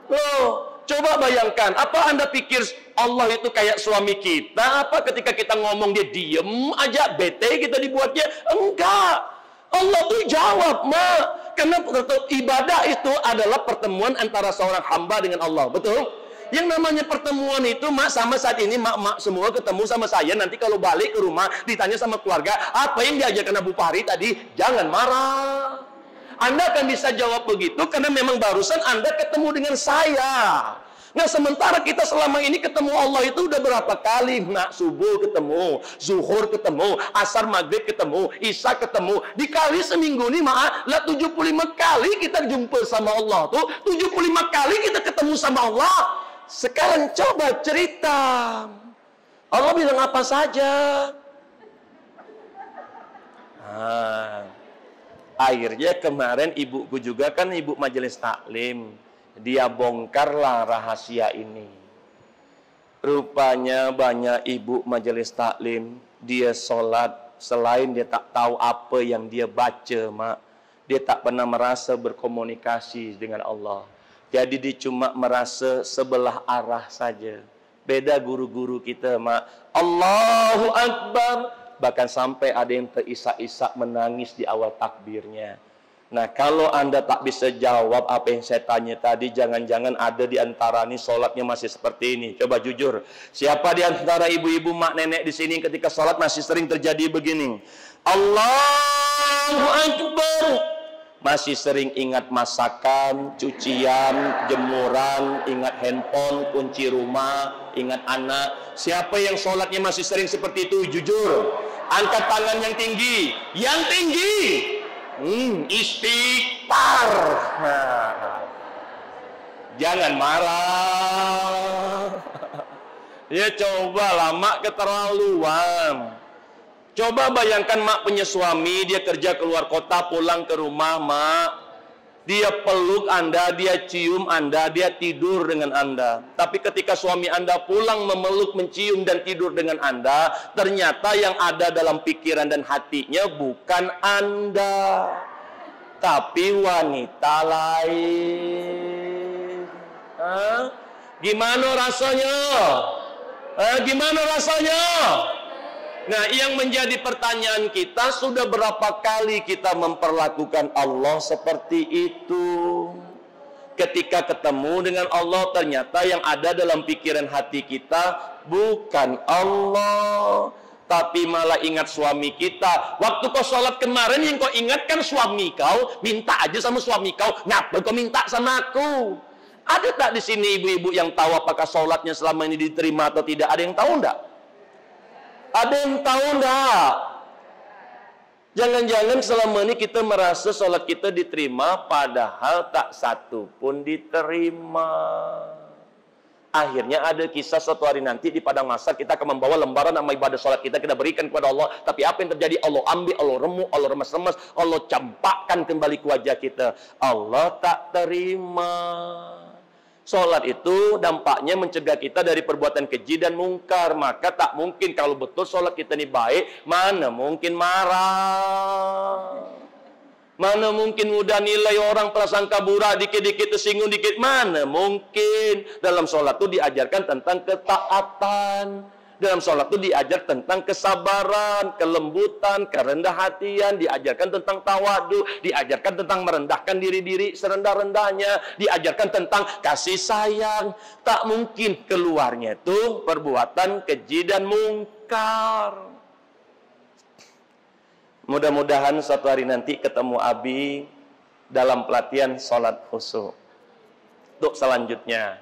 Loh, coba bayangkan, apa Anda pikir Allah itu kayak suami kita? Apa ketika kita ngomong dia diem aja, bete kita dibuatnya? Enggak. Allah tuh jawab, Karena ibadah itu adalah pertemuan antara seorang hamba dengan Allah. Betul? Yang namanya pertemuan itu, mak, sama saat ini mak semua ketemu sama saya. Nanti kalau balik ke rumah ditanya sama keluarga, apa yang diajarkan Abu Fahri tadi? Jangan marah. Anda akan bisa jawab begitu karena memang barusan Anda ketemu dengan saya. Nah, sementara kita selama ini ketemu Allah itu udah berapa kali? Nah, subuh ketemu, zuhur ketemu, asar maghrib ketemu, isya ketemu. Dikali seminggu ini, maaf, lah 75 kali kita jumpa sama Allah tuh. 75 kali kita ketemu sama Allah. Sekarang coba cerita. Allah bilang apa saja? Akhirnya kemarin ibuku juga kan ibu majelis taklim. Dia bongkarlah rahasia ini. Rupanya banyak ibu majelis taklim, dia sholat, selain dia tak tahu apa yang dia baca, mak, dia tak pernah merasa berkomunikasi dengan Allah. Jadi dia cuma merasa sebelah arah saja. Beda guru-guru kita, mak. Allahu Akbar. Bahkan sampai ada yang terisak-isak menangis di awal takbirnya. Nah, kalau Anda tak bisa jawab apa yang saya tanya tadi, jangan-jangan ada di antara ini sholatnya masih seperti ini. Coba jujur, siapa di antara ibu-ibu, mak, nenek di sini ketika sholat masih sering terjadi begini? Allahu Akbar. Masih sering ingat masakan, cucian, jemuran, ingat handphone, kunci rumah, ingat anak. Siapa yang sholatnya masih sering seperti itu? Jujur, angkat tangan yang tinggi. Yang tinggi. Istighfar. Jangan marah. Ya coba lama keterlaluan. Coba bayangkan mak punya suami, dia kerja keluar kota, pulang ke rumah, mak. Dia peluk Anda, dia cium Anda, dia tidur dengan Anda. Tapi ketika suami Anda pulang memeluk, mencium dan tidur dengan Anda, ternyata yang ada dalam pikiran dan hatinya bukan Anda, tapi wanita lain. Gimana rasanya? Gimana rasanya? Nah, yang menjadi pertanyaan kita, sudah berapa kali kita memperlakukan Allah seperti itu? Ketika ketemu dengan Allah, ternyata yang ada dalam pikiran hati kita bukan Allah, tapi malah ingat suami kita. Waktu kau sholat kemarin, yang kau ingatkan suami kau, minta aja sama suami kau. Ngapa kau minta sama aku? Ada tak di sini ibu-ibu yang tahu apakah sholatnya selama ini diterima atau tidak? Ada yang tahu enggak? Ada yang tahu enggak? Jangan-jangan selama ini kita merasa sholat kita diterima, padahal tak satu pun diterima. Akhirnya ada kisah suatu hari nanti di padang mahsyar, kita akan membawa lembaran nama ibadah sholat kita berikan kepada Allah. Tapi apa yang terjadi? Allah ambil, Allah remuk, Allah remas-remas, Allah campakkan kembali ke wajah kita. Allah tak terima. Sholat itu dampaknya mencegah kita dari perbuatan keji dan mungkar. Maka tak mungkin kalau betul sholat kita ini baik, mana mungkin marah. Mana mungkin mudah nilai orang, prasangka buruk, dikit-dikit tersinggung dikit. Mana mungkin. Dalam sholat itu diajarkan tentang ketaatan. Dalam sholat itu diajar tentang kesabaran, kelembutan, kerendah hatian, diajarkan tentang tawadu, diajarkan tentang merendahkan diri serendah-rendahnya, diajarkan tentang kasih sayang. Tak mungkin keluarnya itu perbuatan keji dan mungkar. Mudah-mudahan suatu hari nanti ketemu Abi dalam pelatihan sholat khusyuk. Untuk selanjutnya,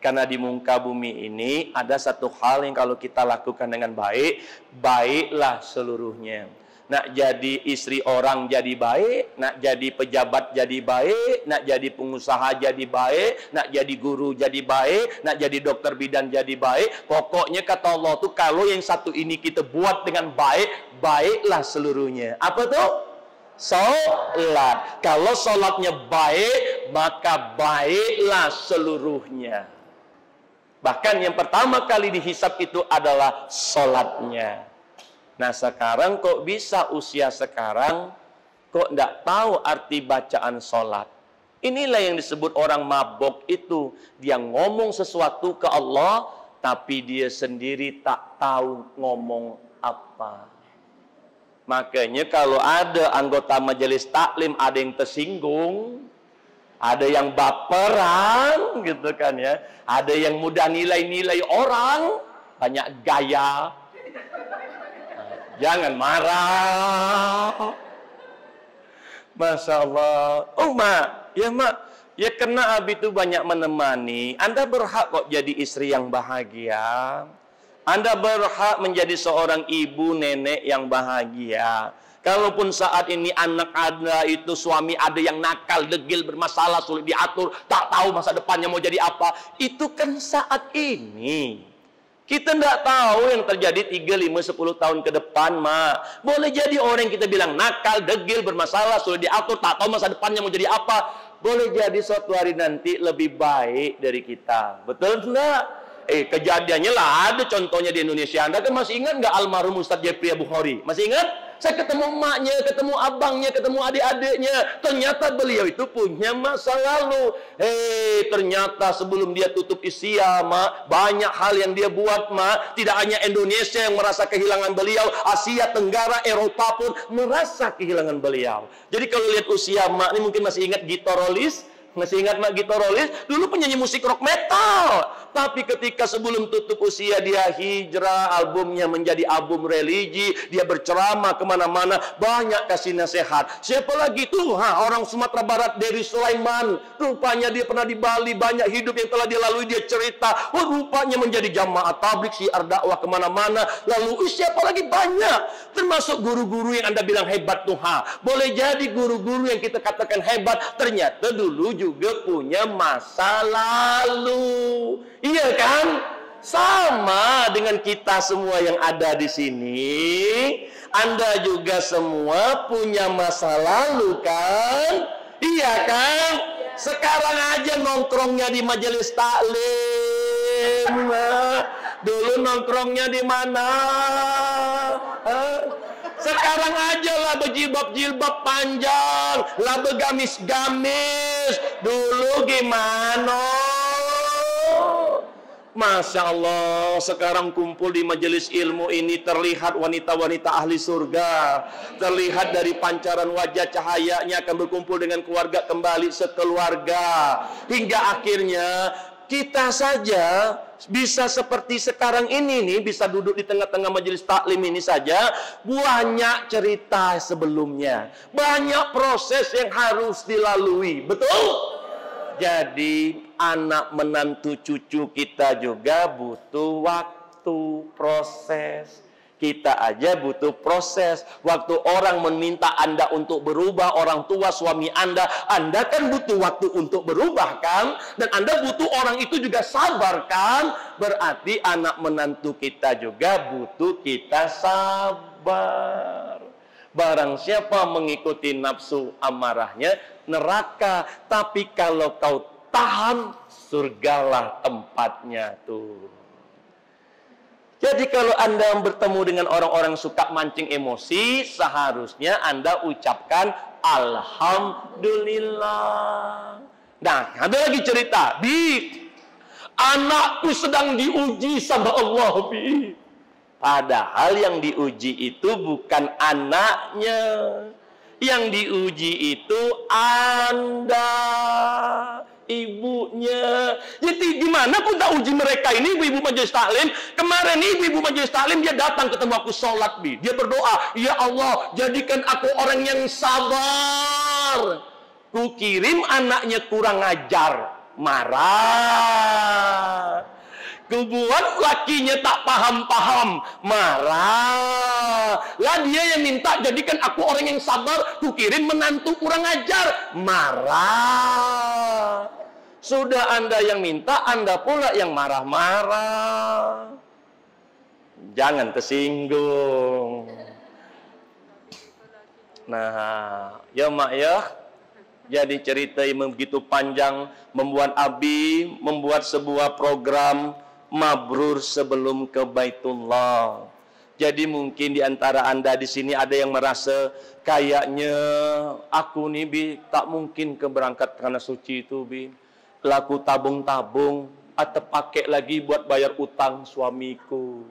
karena di muka bumi ini ada satu hal yang kalau kita lakukan dengan baik, baiklah seluruhnya. Nak jadi istri orang jadi baik, nak jadi pejabat jadi baik, nak jadi pengusaha jadi baik, nak jadi guru jadi baik, nak jadi dokter bidan jadi baik. Pokoknya kata Allah tuh, kalau yang satu ini kita buat dengan baik, baiklah seluruhnya. Apa tuh? Sholat. Kalau sholatnya baik, maka baiklah seluruhnya. Bahkan yang pertama kali dihisap itu adalah sholatnya. Nah sekarang kok bisa usia sekarang kok tidak tahu arti bacaan sholat? Inilah yang disebut orang mabok itu. Dia ngomong sesuatu ke Allah, tapi dia sendiri tak tahu ngomong apa. Makanya kalau ada anggota majelis taklim ada yang tersinggung, ada yang baperan gitu kan ya, ada yang mudah nilai-nilai orang, banyak gaya, jangan marah. Masya Allah. Oh mak, ya mak, ya karena Abi itu banyak menemani, Anda berhak kok jadi istri yang bahagia. Anda berhak menjadi seorang ibu nenek yang bahagia. Kalaupun saat ini anak Anda itu suami ada yang nakal, degil, bermasalah, sulit diatur, tak tahu masa depannya mau jadi apa, itu kan saat ini. Kita tidak tahu yang terjadi 3, 5, 10 tahun ke depan, mak. Boleh jadi orang yang kita bilang nakal, degil, bermasalah, sulit diatur, tak tahu masa depannya mau jadi apa. Boleh jadi suatu hari nanti lebih baik dari kita. Betul enggak? Kejadiannya lah ada contohnya di Indonesia. Anda kan masih ingat nggak almarhum Ustadz Jepri Bukhari? Masih ingat? Saya ketemu emaknya, ketemu abangnya, ketemu adik-adiknya. Ternyata beliau itu punya masa lalu. Ternyata sebelum dia tutup usia, mak, banyak hal yang dia buat, mak. Tidak hanya Indonesia yang merasa kehilangan beliau, Asia Tenggara, Eropa pun merasa kehilangan beliau. Jadi kalau lihat usia mak ini mungkin masih ingat Gito Rolis. Masih ingat mak Gito Rolis? Dulu penyanyi musik rock metal. Tapi ketika sebelum tutup usia dia hijrah, albumnya menjadi album religi. Dia berceramah kemana-mana, banyak kasih nasihat. Siapa lagi tuh? Orang Sumatera Barat, Dery Sulaiman. Rupanya dia pernah di Bali, banyak hidup yang telah dia lalui, dia cerita. Rupanya menjadi jamaah tabligh, syiar dakwah kemana-mana. Lalu siapa lagi? Banyak. Termasuk guru-guru yang Anda bilang hebat tuh. Boleh jadi guru-guru yang kita katakan hebat, ternyata dulu juga punya masa lalu. Iya kan? Sama dengan kita semua yang ada di sini. Anda juga semua punya masa lalu kan? Iya kan? Sekarang aja nongkrongnya di majelis taklim. Dulu nongkrongnya di mana? Sekarang aja lah berjilbab-jilbab panjang, lah bergamis-gamis. Dulu gimana? Masya Allah, sekarang kumpul di majelis ilmu ini terlihat wanita-wanita ahli surga. Terlihat dari pancaran wajah cahayanya akan berkumpul dengan keluarga kembali sekeluarga. Hingga akhirnya kita saja bisa seperti sekarang ini nih, bisa duduk di tengah-tengah majelis taklim ini saja. Banyak cerita sebelumnya, banyak proses yang harus dilalui. Betul? Jadi anak menantu cucu kita juga butuh waktu, proses. Kita aja butuh proses. Waktu orang meminta Anda untuk berubah, orang tua suami Anda kan butuh waktu untuk berubah kan? Dan Anda butuh orang itu juga sabar kan? Berarti anak menantu kita juga butuh kita sabar. Barang siapa mengikuti nafsu amarahnya, neraka. Tapi kalau kau tahan, surgalah tempatnya tuh. Jadi kalau Anda bertemu dengan orang-orang suka mancing emosi, seharusnya Anda ucapkan Alhamdulillah. Nah, ada lagi cerita. Bi, anakku sedang diuji sama Allah, Bi. Padahal yang diuji itu bukan anaknya. Yang diuji itu Anda, ibunya. Jadi gimana pun tak uji mereka ini, ibu-ibu majelis taklim. Kemarin ibu-ibu majelis taklim dia datang ketemu aku sholat, Bi. Dia berdoa, ya Allah, jadikan aku orang yang sabar. Ku kirim anaknya kurang ajar, marah. Kubuat lakinya tak paham-paham, marah. Lah dia yang minta jadikan aku orang yang sabar, ku kirim menantu kurang ajar, marah. Sudah Anda yang minta, Anda pula yang marah-marah. Jangan tersinggung. Nah, ya mak ya. Jadi cerita yang begitu panjang membuat Abi membuat sebuah program mabrur sebelum ke Baitullah. Jadi mungkin di antara Anda di sini ada yang merasa kayaknya aku nih Bi tak mungkin keberangkat karena suci itu Bi. Laku tabung-tabung atau pakai lagi buat bayar utang suamiku.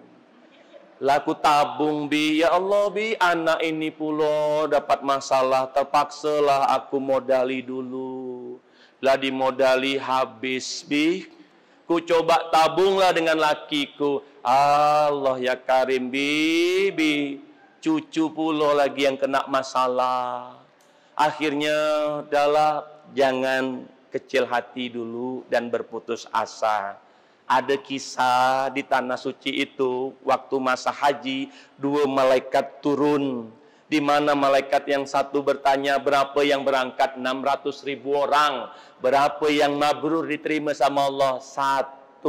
Laku tabung bi, ya Allah bi, anak ini pula dapat masalah, terpaksalah aku modali dulu. Lah dimodali habis bi, ku coba tabunglah dengan lakiku. Allah ya Karim bi, cucu pula lagi yang kena masalah. Akhirnya adalah jangan kecil hati dulu dan berputus asa. Ada kisah di tanah suci itu, waktu masa haji, 2 malaikat turun. Di mana malaikat yang satu bertanya, berapa yang berangkat? 600.000 orang. Berapa yang mabrur diterima sama Allah? 1.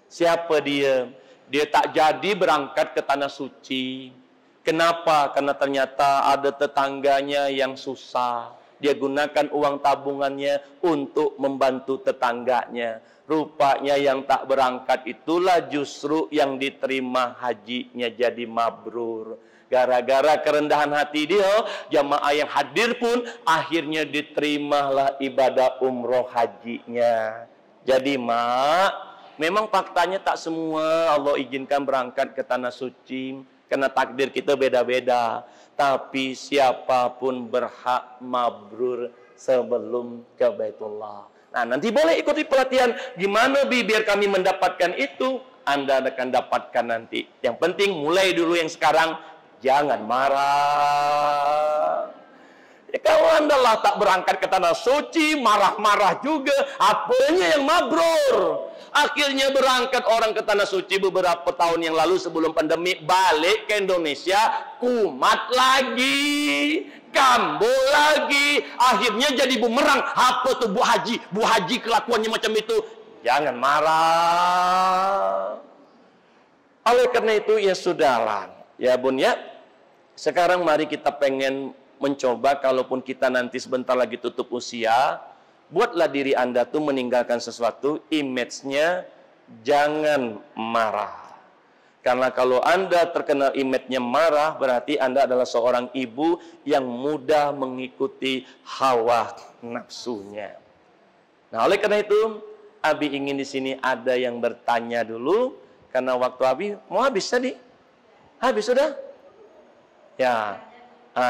Siapa dia? Dia tak jadi berangkat ke tanah suci. Kenapa? Karena ternyata ada tetangganya yang susah. Dia gunakan uang tabungannya untuk membantu tetangganya. Rupanya yang tak berangkat itulah justru yang diterima hajinya jadi mabrur. Gara-gara kerendahan hati dia, jamaah yang hadir pun akhirnya diterimalah ibadah umroh hajinya. Jadi mak, memang faktanya tak semua Allah izinkan berangkat ke tanah suci. Karena takdir kita beda-beda. Tapi siapapun berhak mabrur sebelum ke Baitullah. Nah, nanti boleh ikuti pelatihan. Gimana bi biar kami mendapatkan itu? Anda akan dapatkan nanti. Yang penting mulai dulu yang sekarang. Jangan marah. Ya, kalau Anda lah tak berangkat ke tanah suci, marah-marah juga. Apanya yang mabrur? Akhirnya berangkat orang ke tanah suci beberapa tahun yang lalu sebelum pandemi. Balik ke Indonesia, kumat lagi. Kambo lagi, akhirnya jadi bumerang. Apa tuh Bu Haji kelakuannya macam itu? Jangan marah. Oleh karena itu ya sudahlah, ya Bun ya. Sekarang mari kita pengen mencoba, kalaupun kita nanti sebentar lagi tutup usia, buatlah diri Anda tuh meninggalkan sesuatu, image-nya jangan marah. Karena kalau Anda terkenal image-nya marah, berarti Anda adalah seorang ibu yang mudah mengikuti hawa nafsunya. Nah, oleh karena itu, Abi ingin di sini ada yang bertanya dulu, karena waktu Abi mau habis tadi. Habis sudah? Ya,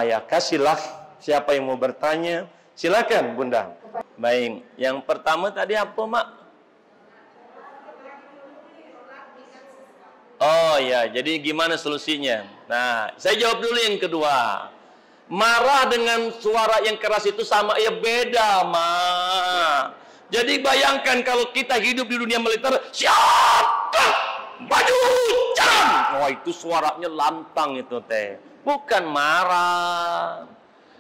ya kasihlah siapa yang mau bertanya. Silakan, Bunda. Baik, yang pertama tadi apa, Mak? Oh ya, jadi gimana solusinya? Nah, saya jawab dulu yang kedua. Marah dengan suara yang keras itu sama ya beda, Ma. Jadi bayangkan kalau kita hidup di dunia militer, siapa? Baju jalan. Oh, itu suaranya lantang itu teh. Bukan marah.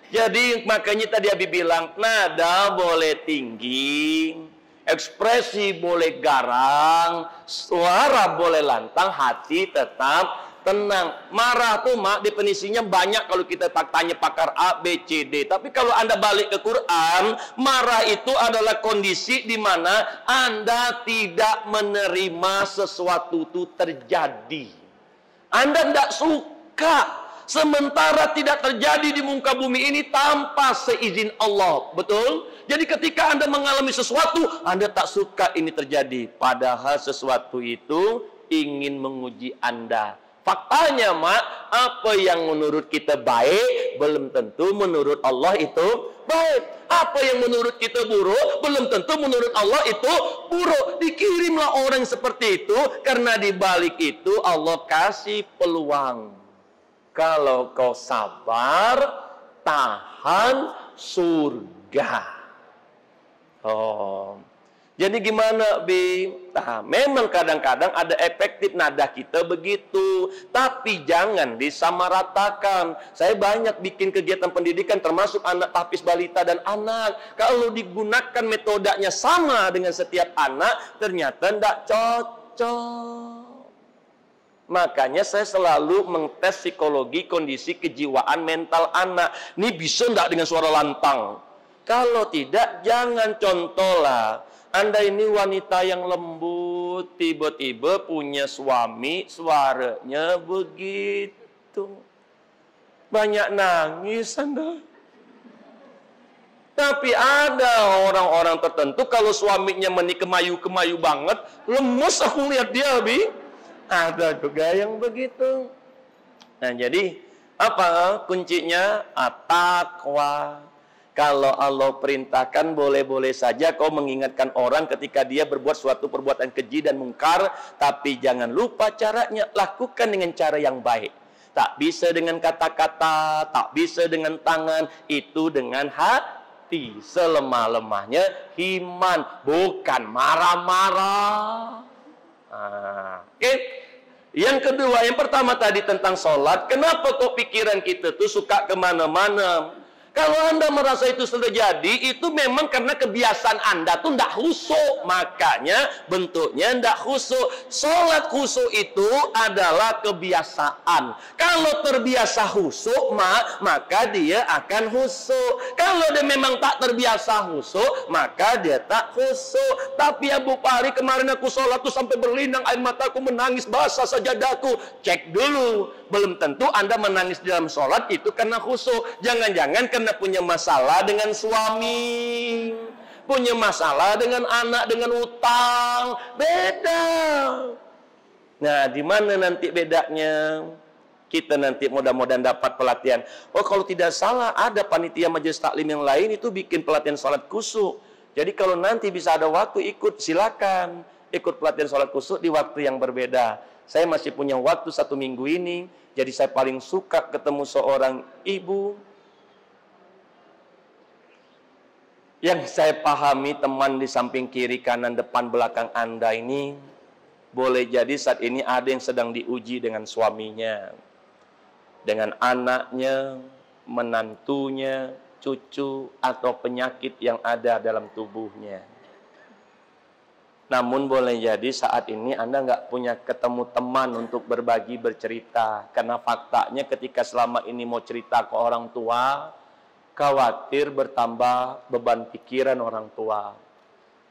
Jadi makanya tadi Abi bilang, nada boleh tinggi, ekspresi boleh garang, suara boleh lantang, hati tetap tenang. Marah tuh mak definisinya banyak kalau kita tanya pakar A, B, C, D. Tapi kalau Anda balik ke Quran, marah itu adalah kondisi di mana Anda tidak menerima sesuatu itu terjadi. Anda tidak suka. Sementara tidak terjadi di muka bumi ini tanpa seizin Allah. Betul? Jadi ketika Anda mengalami sesuatu, Anda tak suka ini terjadi. Padahal sesuatu itu ingin menguji Anda. Faktanya, Mak, apa yang menurut kita baik, belum tentu menurut Allah itu baik. Apa yang menurut kita buruk, belum tentu menurut Allah itu buruk. Dikirimlah orang seperti itu, karena di balik itu Allah kasih peluang. Kalau kau sabar, tahan surga. Oh, jadi gimana, Bi? Nah, memang kadang-kadang ada efektif nada kita begitu, tapi jangan disamaratakan. Saya banyak bikin kegiatan pendidikan, termasuk anak tahfiz balita dan anak. Kalau digunakan metodenya sama dengan setiap anak, ternyata tidak cocok. Makanya saya selalu mengtes psikologi kondisi kejiwaan mental anak. Ini bisa enggak dengan suara lantang? Kalau tidak, jangan. Contoh lah, Anda ini wanita yang lembut, tiba-tiba punya suami, suaranya begitu. Banyak nangis Anda. Tapi ada orang-orang tertentu, kalau suaminya kemayu-kemayu banget, lemes aku lihat dia, Bi. Ada juga yang begitu. Nah, jadi apa kuncinya? At-taqwa. Kalau Allah perintahkan, boleh-boleh saja kau mengingatkan orang ketika dia berbuat suatu perbuatan keji dan mungkar, tapi jangan lupa caranya, lakukan dengan cara yang baik. Tak bisa dengan kata-kata, tak bisa dengan tangan, itu dengan hati. Selemah-lemahnya iman, bukan marah-marah. Oke. Yang kedua, yang pertama tadi tentang sholat. Kenapa kok pikiran kita tuh suka kemana-mana? Kalau Anda merasa itu sudah jadi, itu memang karena kebiasaan Anda tuh tidak khusyuk. Makanya bentuknya tidak khusyuk. Sholat khusyuk itu adalah kebiasaan. Kalau terbiasa khusyuk, maka dia akan khusyuk. Kalau dia memang tak terbiasa khusyuk, maka dia tak khusyuk. Tapi Abu Fahri, kemarin aku sholat tuh sampai berlinang air mataku, menangis basah sajadaku. Cek dulu. Belum tentu Anda menangis dalam sholat itu karena khusyuk. Jangan-jangan karena punya masalah dengan suami, punya masalah dengan anak, dengan utang. Beda. Nah, di mana nanti bedanya? Kita nanti mudah-mudahan dapat pelatihan. Oh, kalau tidak salah ada panitia majelis taklim yang lain itu bikin pelatihan sholat khusyuk. Jadi kalau nanti bisa ada waktu ikut, silakan ikut pelatihan sholat khusyuk di waktu yang berbeda. Saya masih punya waktu 1 minggu ini, jadi saya paling suka ketemu seorang ibu yang saya pahami teman di samping kiri, kanan, depan, belakang Anda ini boleh jadi saat ini ada yang sedang diuji dengan suaminya, dengan anaknya, menantunya, cucu, atau penyakit yang ada dalam tubuhnya. Namun boleh jadi saat ini Anda nggak punya ketemu teman untuk berbagi, bercerita. Karena faktanya ketika selama ini mau cerita ke orang tua, khawatir bertambah beban pikiran orang tua.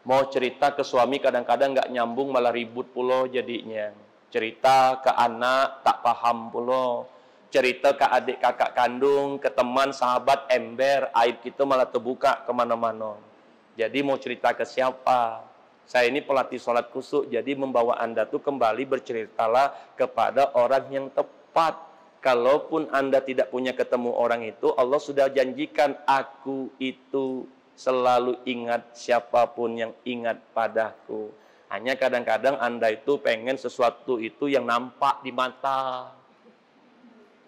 Mau cerita ke suami kadang-kadang nggak nyambung, malah ribut pula jadinya. Cerita ke anak tak paham pula. Cerita ke adik kakak kandung, ke teman, sahabat, ember, aib kita malah terbuka kemana-mana. Jadi mau cerita ke siapa? Saya ini pelatih sholat khusyuk, jadi membawa Anda tuh kembali berceritalah kepada orang yang tepat. Kalaupun Anda tidak punya ketemu orang itu, Allah sudah janjikan, aku itu selalu ingat siapapun yang ingat padaku. Hanya kadang-kadang Anda itu pengen sesuatu itu yang nampak di mata.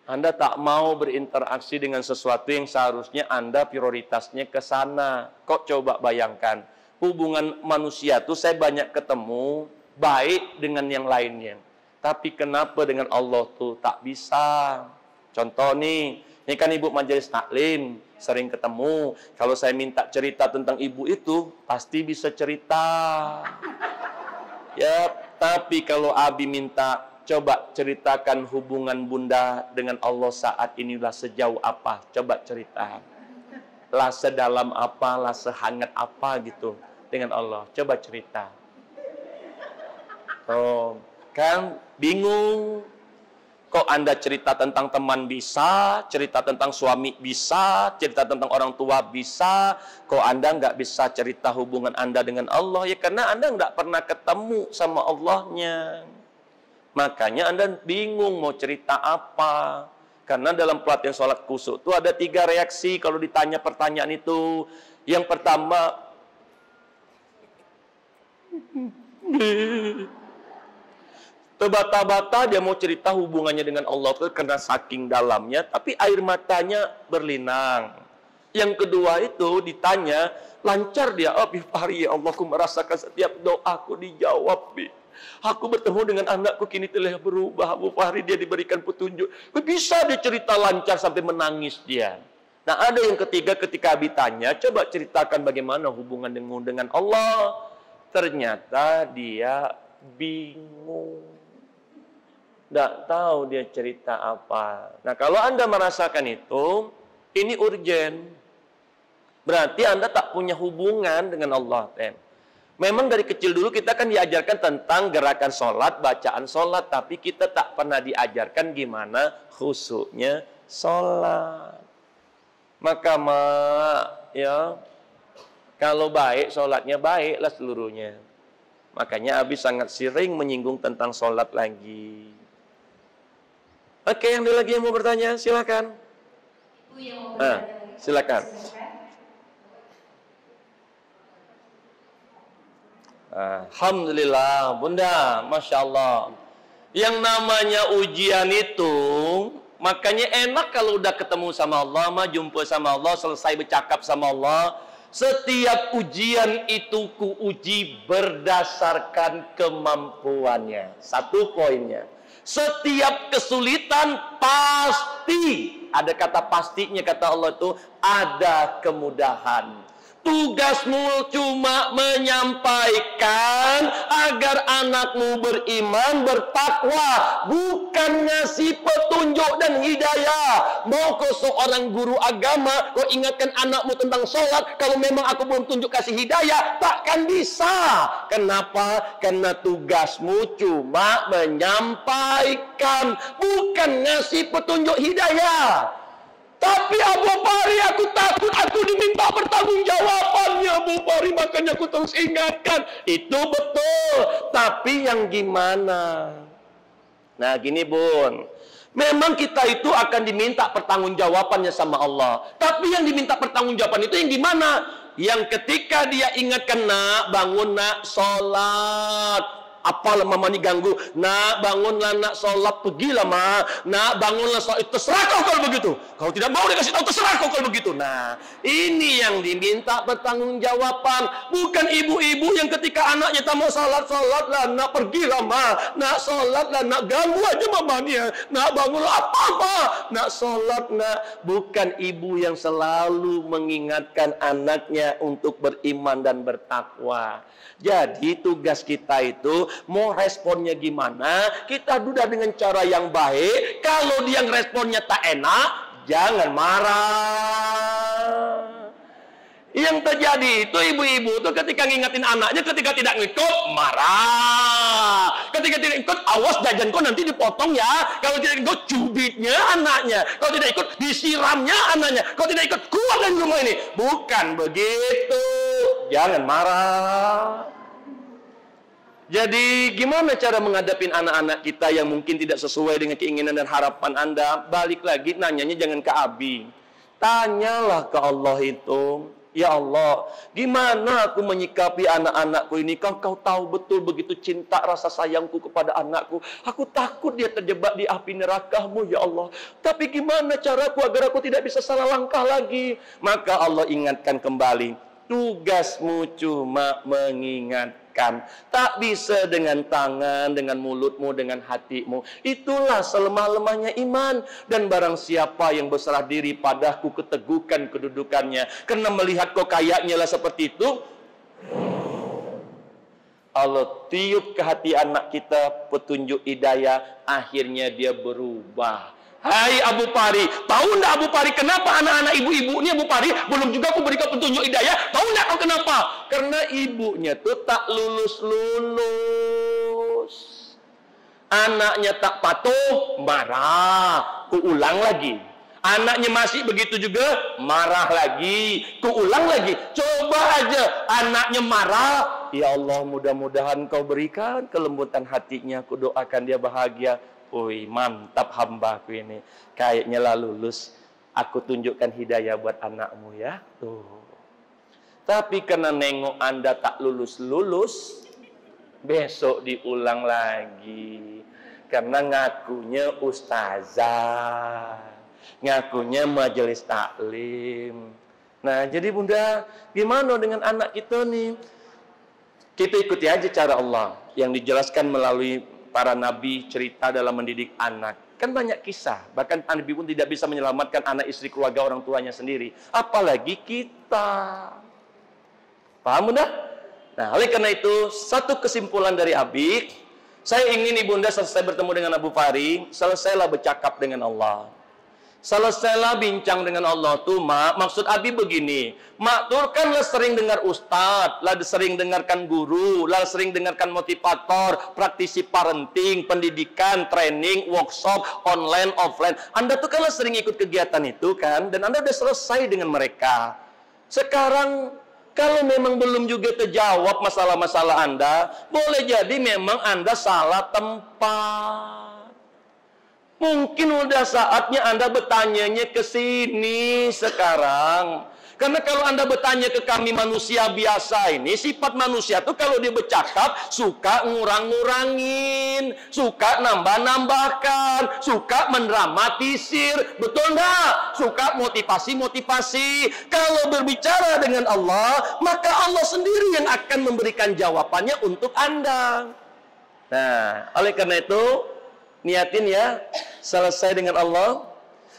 Anda tak mau berinteraksi dengan sesuatu yang seharusnya Anda prioritasnya ke sana. Kok coba bayangkan. Hubungan manusia tuh saya banyak ketemu, baik dengan yang lainnya. Tapi kenapa dengan Allah tuh tak bisa? Contoh nih, ini kan ibu majelis taklim, sering ketemu. Kalau saya minta cerita tentang ibu itu, pasti bisa cerita. Ya, tapi kalau Abi minta, coba ceritakan hubungan bunda dengan Allah saat inilah sejauh apa. Coba cerita. Lah sedalam apa, lah sehangat apa gitu dengan Allah. Coba cerita. Oh, kan bingung. Kok Anda cerita tentang teman bisa, cerita tentang suami bisa, cerita tentang orang tua bisa, kok Anda nggak bisa cerita hubungan Anda dengan Allah? Ya karena Anda nggak pernah ketemu sama Allahnya. Makanya Anda bingung mau cerita apa. Karena dalam pelatihan sholat khusyuk itu ada 3 reaksi kalau ditanya pertanyaan itu. Yang pertama, terbata-bata dia mau cerita hubungannya dengan Allah itu karena saking dalamnya, tapi air matanya berlinang. Yang kedua itu ditanya, lancar dia, oh Fahri, ya Allah, aku merasakan setiap doaku dijawab, Bi. Aku bertemu dengan anakku kini telah berubah, Abu Fahri, dia diberikan petunjuk. Bisa dia cerita lancar sampai menangis dia. Nah, ada yang ketiga ketika Abi tanya, coba ceritakan bagaimana hubungan dengan Allah. Ternyata dia bingung. Tidak tahu dia cerita apa. Nah, kalau Anda merasakan itu, ini urgen. Berarti Anda tak punya hubungan dengan Allah. Memang dari kecil dulu kita kan diajarkan tentang gerakan sholat, bacaan sholat. Tapi kita tak pernah diajarkan gimana khusyuknya sholat. Maka ya, kalau baik sholatnya baiklah seluruhnya. Makanya Abi sangat sering menyinggung tentang sholat lagi. Oke, yang lagi yang mau bertanya, silakan. Ibu yang mau bertanya lagi. Silakan. Alhamdulillah, Bunda, Masya Allah. Yang namanya ujian itu, makanya enak kalau udah ketemu sama Allah, jumpa sama Allah, selesai bercakap sama Allah. Setiap ujian itu kuuji berdasarkan kemampuannya. Satu poinnya. Setiap kesulitan pasti, ada kata pastinya, kata Allah itu, ada kemudahan. Tugasmu cuma menyampaikan agar anakmu beriman, bertakwa, bukan ngasih petunjuk dan hidayah. Mau kau seorang guru agama, kau ingatkan anakmu tentang sholat, kalau memang aku belum tunjuk kasih hidayah, takkan bisa. Kenapa? Karena tugasmu cuma menyampaikan, bukan ngasih petunjuk hidayah. Tapi Abu Fahri, aku takut aku diminta pertanggungjawabannya, Abu Fahri, makanya aku terus ingatkan. Itu betul, tapi yang gimana? Nah gini Bun, memang kita itu akan diminta pertanggungjawabannya sama Allah. Tapi yang diminta pertanggungjawaban itu yang gimana? Yang ketika dia ingatkan, nak bangun nak sholat. Apalah mama ni ganggu, nak bangunlah nak sholat, pergilah ma, nak bangunlah sholat, terserah kau kalau begitu. Kalau tidak mau dikasih tahu, terserah kau kalau begitu. Nah, ini yang diminta pertanggungjawaban, bukan ibu-ibu yang ketika anaknya tak mau sholat-sholatlah, nak pergilah ma, nak sholatlah, nak ganggu aja mama ni, nak bangunlah apa-apa, nak sholat nak. Bukan ibu yang selalu mengingatkan anaknya untuk beriman dan bertakwa. Jadi tugas kita itu mau responnya gimana, kita duda dengan cara yang baik. Kalau dia responnya tak enak, jangan marah. Yang terjadi itu ibu-ibu itu ketika ngingetin anaknya, ketika tidak ngikut marah. Ketika tidak ikut, awas jajan kau nanti dipotong ya. Kalau tidak ikut, cubitnya anaknya. Kalau tidak ikut, disiramnya anaknya. Kalau tidak ikut, keluar dari rumah ini. Bukan begitu. Jangan marah. Jadi gimana cara menghadapi anak-anak kita yang mungkin tidak sesuai dengan keinginan dan harapan Anda? Balik lagi, nanyanya jangan ke Abi. Tanyalah ke Allah itu. Ya Allah, gimana aku menyikapi anak-anakku ini? Kau tahu betul begitu cinta rasa sayangku kepada anakku. Aku takut dia terjebak di api neraka-Mu, ya Allah. Tapi gimana caraku agar aku tidak bisa salah langkah lagi? Maka Allah ingatkan kembali. Tugasmu cuma mengingatkan. Tak bisa dengan tangan, dengan mulutmu, dengan hatimu. Itulah selemah-lemahnya iman. Dan barang siapa yang berserah diri padaku, keteguhkan kedudukannya. Karena melihat kau kayaknya lah seperti itu, Allah tiup ke hati anak kita petunjuk hidayah, akhirnya dia berubah. Hai Abu Fahri, tahu enggak Abu Fahri kenapa anak-anak ibu-ibu ini Abu Fahri belum juga aku berikan petunjuk hidayah? Tahu enggak kau kenapa? Karena ibunya tuh tak lulus-lulus. Anaknya tak patuh, marah. Kuulang lagi. Anaknya masih begitu juga, marah lagi. Kuulang lagi. Coba aja anaknya marah. Ya Allah, mudah-mudahan kau berikan kelembutan hatinya. Aku doakan dia bahagia. Wih, mantap hambaku ini. Kayaknya lah lulus. Aku tunjukkan hidayah buat anakmu ya. Tuh. Tapi karena nengok Anda tak lulus-lulus, besok diulang lagi. Karena ngakunya ustazah. Ngakunya majelis taklim. Nah, jadi Bunda, gimana dengan anak kita nih? Kita ikuti aja cara Allah yang dijelaskan melalui para nabi cerita dalam mendidik anak. Kan banyak kisah. Bahkan nabi pun tidak bisa menyelamatkan anak, istri, keluarga, orang tuanya sendiri. Apalagi kita. Paham Bunda? Nah, oleh karena itu, satu kesimpulan dari Abi, saya ingin Ibunda selesai bertemu dengan Abu Fahri, selesailah bercakap dengan Allah. Selesailah bincang dengan Allah tuh, Mak. Maksud Abi begini, Mak tuh kan lah sering dengar ustadz, lah sering dengarkan guru, lah sering dengarkan motivator, praktisi parenting, pendidikan, training, workshop, online, offline. Anda tuh kan lah sering ikut kegiatan itu kan, dan Anda udah selesai dengan mereka. Sekarang Kalau memang belum juga terjawab masalah-masalah Anda, boleh jadi memang Anda salah tempat. Mungkin udah saatnya Anda bertanyanya ke sini sekarang. Karena kalau Anda bertanya ke kami manusia biasa ini, sifat manusia tuh kalau dia bercakap suka ngurang-ngurangin, suka nambah-nambahkan, suka mendramatisir, betul nggak? Suka motivasi-motivasi. Kalau berbicara dengan Allah, maka Allah sendiri yang akan memberikan jawabannya untuk Anda. Nah, oleh karena itu, niatin ya, selesai dengan Allah.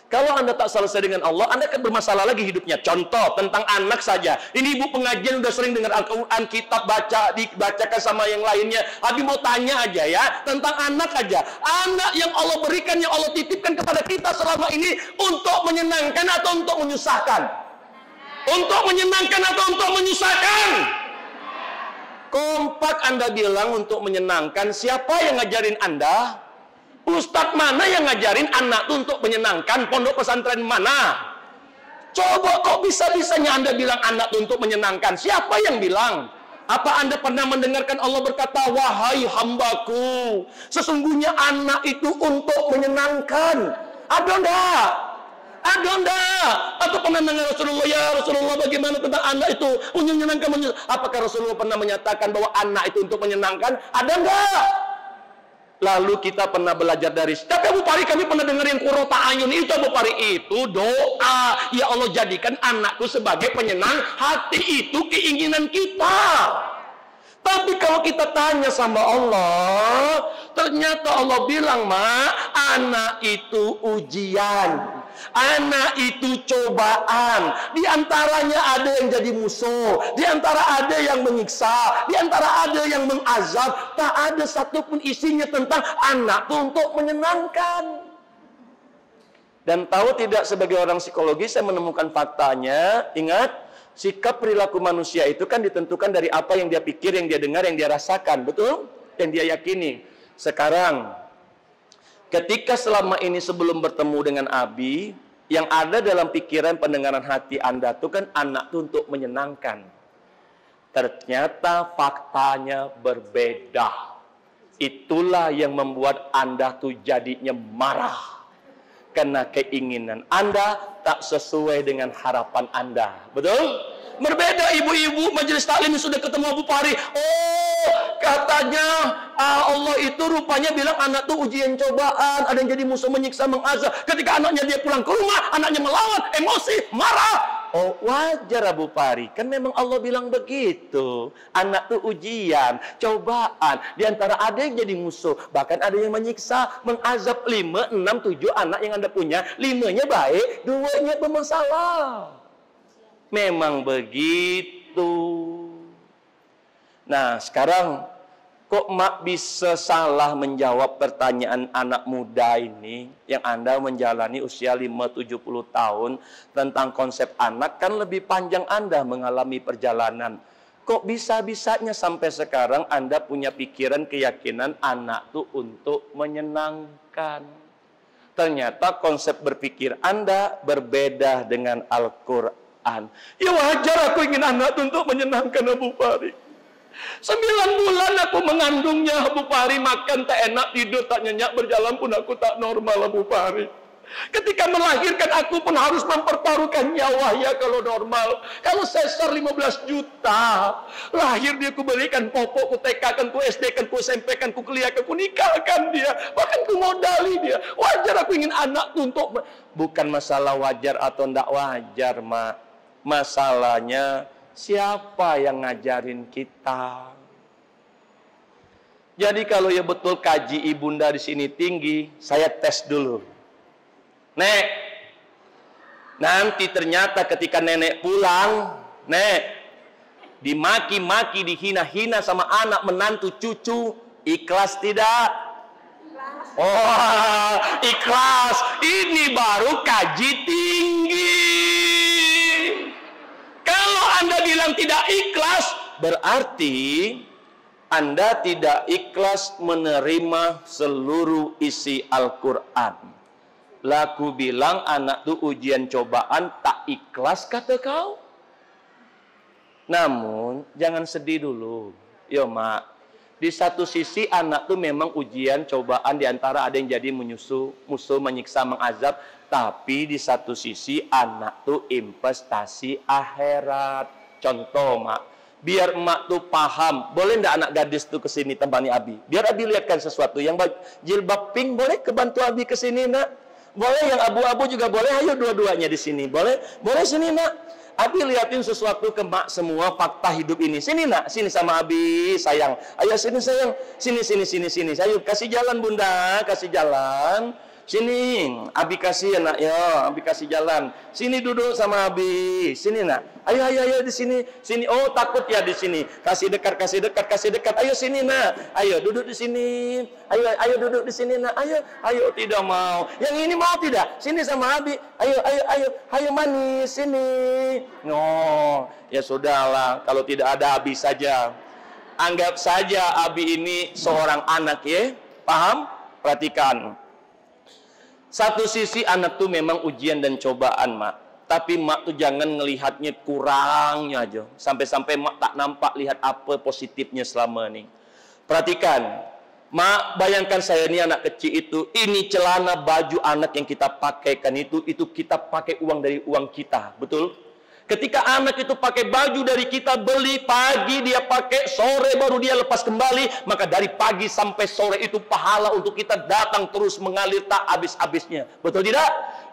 Kalau Anda tak selesai dengan Allah, Anda akan bermasalah lagi hidupnya. Contoh, tentang anak saja. Ini ibu pengajian udah sering dengar Al-Quran, kitab dibacakan sama yang lainnya. Abi mau tanya aja ya, tentang anak aja. Anak yang Allah berikan, yang Allah titipkan kepada kita selama ini, untuk menyenangkan atau untuk menyusahkan? Untuk menyenangkan atau untuk menyusahkan? Kompak Anda bilang untuk menyenangkan. Siapa yang ngajarin Anda? Ustadz mana yang ngajarin anak itu untuk menyenangkan? Pondok pesantren mana? Coba kok bisa-bisanya Anda bilang anak itu untuk menyenangkan? Siapa yang bilang? Apa Anda pernah mendengarkan Allah berkata, wahai hambaku, sesungguhnya anak itu untuk menyenangkan? Ada enggak? Ada enggak? Atau pernah dengar Rasulullah, ya Rasulullah bagaimana tentang anak itu menyenangkan? Apakah Rasulullah pernah menyatakan bahwa anak itu untuk menyenangkan? Ada enggak? Lalu kita pernah belajar dari, tapi Abu Pari kami pernah dengar yang qurrata ayun itu. Abu Pari itu doa, ya Allah jadikan anakku sebagai penyenang hati, itu keinginan kita. Tapi kalau kita tanya sama Allah, ternyata Allah bilang, anak itu ujian, anak itu cobaan. Di antaranya ada yang jadi musuh, di antara ada yang menyiksa, di antara ada yang mengazab. Tak ada satupun isinya tentang anak itu untuk menyenangkan. Dan tahu tidak, sebagai orang psikologi saya menemukan faktanya. Ingat, sikap perilaku manusia itu kan ditentukan dari apa yang dia pikir, yang dia dengar, yang dia rasakan, betul? Yang dia yakini. Sekarang, ketika selama ini sebelum bertemu dengan Abi, yang ada dalam pikiran pendengaran hati Anda itu kan anak itu untuk menyenangkan. Ternyata faktanya berbeda. Itulah yang membuat Anda tuh jadinya marah. Karena keinginan Anda tak sesuai dengan harapan Anda. Betul? Berbeda ibu-ibu majelis taklim yang sudah ketemu Abu Pari. Oh, katanya Allah itu rupanya bilang anak tuh ujian cobaan. Ada yang jadi musuh, menyiksa, mengazab. Ketika anaknya dia pulang ke rumah, anaknya melawan, emosi, marah. Oh, wajar Abu Pari. Kan memang Allah bilang begitu. Anak tuh ujian, cobaan. Di antara ada yang jadi musuh, bahkan ada yang menyiksa, mengazab. 5, 6, 7 anak yang Anda punya. 5-nya baik, 2-nya bermasalah. Memang begitu. Nah, sekarang kok mak bisa salah menjawab pertanyaan anak muda ini yang Anda menjalani usia 5-70 tahun tentang konsep anak, kan lebih panjang Anda mengalami perjalanan. Kok bisa-bisanya sampai sekarang Anda punya pikiran, keyakinan anak itu untuk menyenangkan? Ternyata konsep berpikir Anda berbeda dengan Al-Quran. Ya wajar aku ingin anak untuk menyenangkan Abu Pari. 9 bulan aku mengandungnya Abu Pari, makan tak enak, tidur tak nyenyak, berjalan pun aku tak normal Abu Pari. Ketika melahirkan aku pun harus mempertaruhkan nyawa ya kalau normal. Kalau sesar 15 juta. Lahir dia ku berikan popok, ku TK kan, ku SD kan, ku SMP kan, ku kuliah kan, ku nikahkan dia. Bahkan ku modali dia. Wajar aku ingin anak untuk... Bukan masalah wajar atau ndak wajar, Mak. Masalahnya siapa yang ngajarin kita? Jadi kalau ya betul kaji ibunda di sini tinggi, saya tes dulu. Nek, nanti ternyata ketika nenek pulang, Nek, dimaki-maki, dihina-hina sama anak, menantu, cucu, ikhlas tidak? Oh, ikhlas. Ini baru kaji tinggi. Kalau Anda bilang tidak ikhlas, berarti Anda tidak ikhlas menerima seluruh isi Al-Quran. Laku bilang anak itu ujian cobaan, tak ikhlas kata kau? Namun jangan sedih dulu. Yo mak, di satu sisi anak tuh memang ujian, cobaan, diantara ada yang jadi musuh, menyiksa, mengazab. Tapi di satu sisi anak tuh investasi akhirat. Contoh mak, biar emak tuh paham, boleh ndak anak gadis tuh kesini temani Abi? Biar Abi lihatkan sesuatu yang jilbab pink, boleh kebantu Abi kesini nak? Boleh yang abu-abu juga boleh, ayo dua-duanya di sini. Boleh? Boleh sini nak. Abi liatin sesuatu ke mak semua fakta hidup ini. Sini nak, sini sama Abi sayang. Ayo sini sayang, sini. Ayo kasih jalan bunda, kasih jalan. Sini, Abi kasih anak ya, Abi kasih jalan. Sini duduk sama Abi. Sini nak. Ayo di sini. Sini. Oh takut ya di sini. Kasih dekat. Ayo sini nak. Ayo duduk di sini. Ayo duduk di sini nak. Ayo tidak mau. Yang ini mau tidak? Sini sama Abi. Ayo manis sini. No, ya sudahlah. Kalau tidak ada Abi saja. Anggap saja Abi ini seorang anak ya. Paham? Perhatikan. Satu sisi anak tuh memang ujian dan cobaan mak. Tapi mak tuh jangan ngelihatnya kurangnya aja. Sampai-sampai mak tak nampak lihat apa positifnya selama ini. Perhatikan. Mak bayangkan saya ini anak kecil itu. Ini celana baju anak yang kita pakaikan itu kita pakai uang dari uang kita. Betul? Ketika anak itu pakai baju dari kita beli, pagi dia pakai, sore baru dia lepas kembali, maka dari pagi sampai sore itu pahala untuk kita datang terus mengalir tak habis-habisnya. Betul tidak?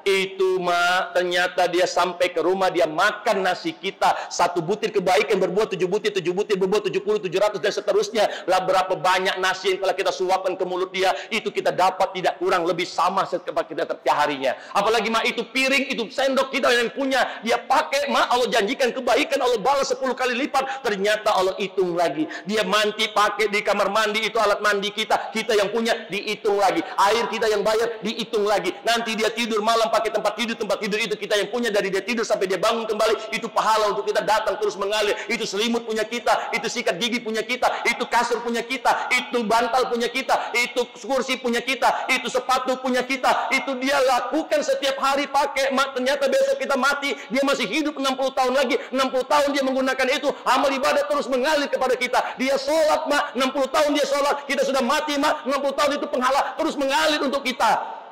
Itu mak, ternyata dia sampai ke rumah, dia makan nasi kita. Satu butir kebaikan berbuat 7 butir berbuat 70, 700 dan seterusnya. Lah berapa banyak nasi yang telah kita suapkan ke mulut dia, itu kita dapat tidak kurang lebih sama setiap kita setiap harinya. Apalagi mak, itu piring, itu sendok kita yang punya, dia pakai mak, Allah janjikan kebaikan, Allah balas 10 kali lipat. Ternyata Allah hitung lagi. Dia mandi pakai di kamar mandi, itu alat mandi kita yang punya, dihitung lagi. Air kita yang bayar, dihitung lagi. Nanti dia tidur malam pakai tempat tidur itu kita yang punya, dari dia tidur sampai dia bangun kembali, itu pahala untuk kita datang terus mengalir. Itu selimut punya kita, itu sikat gigi punya kita, itu kasur punya kita, itu bantal punya kita, itu kursi punya kita, itu sepatu punya kita. Itu dia lakukan setiap hari pakai mak. Ternyata besok kita mati, dia masih hidup 60 tahun lagi. 60 tahun dia menggunakan itu, amal ibadah terus mengalir kepada kita. Dia sholat mak, 60 tahun dia sholat, kita sudah mati mak, 60 tahun itu penghala terus mengalir untuk kita.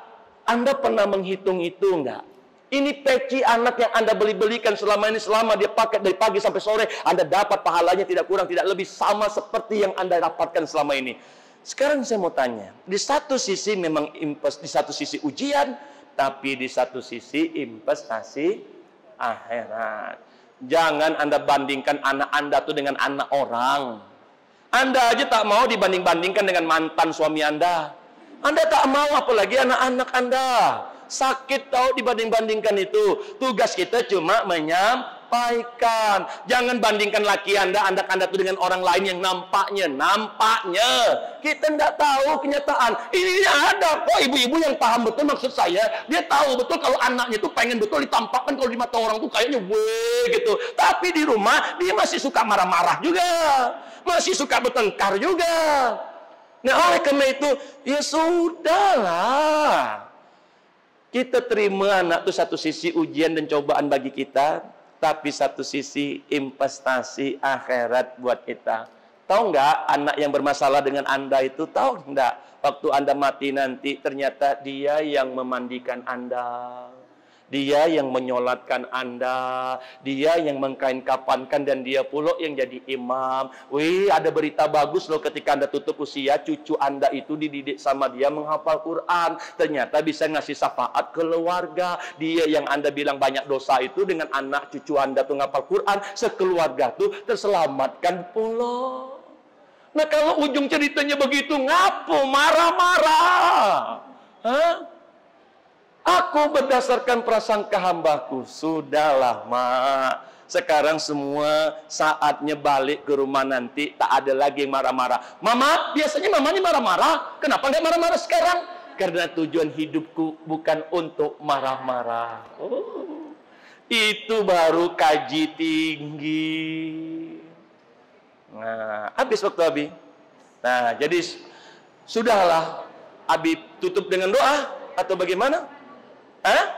Anda pernah menghitung itu enggak? Ini peci anak yang Anda beli-belikan selama ini, selama dia pakai dari pagi sampai sore, Anda dapat pahalanya tidak kurang tidak lebih sama seperti yang Anda dapatkan selama ini. Sekarang saya mau tanya, di satu sisi memang di satu sisi ujian, tapi di satu sisi investasi akhirat. Jangan Anda bandingkan anak Anda tuh dengan anak orang. Anda aja tak mau dibanding-bandingkan dengan mantan suami Anda. Anda tak mau, apalagi anak-anak Anda. Sakit tahu dibanding-bandingkan itu. Tugas kita cuma menyampaikan. Jangan bandingkan laki Anda, anak Anda itu dengan orang lain yang nampaknya. Kita tidak tahu kenyataan. Ini ada kok ibu-ibu yang paham betul maksud saya. Dia tahu betul kalau anaknya itu pengen betul ditampakkan, kalau di mata orang tuh kayaknya gitu. Tapi di rumah dia masih suka marah-marah juga. Masih suka bertengkar juga. Nah oleh karena itu, ya sudahlah. Kita terima anak itu satu sisi ujian dan cobaan bagi kita, tapi satu sisi investasi akhirat buat kita. Tahu nggak anak yang bermasalah dengan Anda itu? Tahu nggak waktu Anda mati nanti ternyata dia yang memandikan Anda, dia yang menyolatkan Anda, dia yang mengkain kapankan, dan dia pula yang jadi imam. Wih, ada berita bagus loh, ketika Anda tutup usia, cucu Anda itu dididik sama dia menghafal Quran. Ternyata bisa ngasih syafaat keluarga. Dia yang Anda bilang banyak dosa itu, dengan anak cucu Anda tuh ngapal Quran, sekeluarga tuh terselamatkan pula. Nah kalau ujung ceritanya begitu, ngapo marah-marah? Hah? Aku berdasarkan prasangka hambaku. Sudahlah mak, sekarang semua saatnya balik ke rumah nanti. Tak ada lagi yang marah-marah. Mama, biasanya mama ini marah-marah. Kenapa nggak marah-marah sekarang? Karena tujuan hidupku bukan untuk marah-marah. Oh, itu baru kaji tinggi. Nah, habis waktu Abi. Nah, jadi sudahlah. Abi tutup dengan doa atau bagaimana? Hah?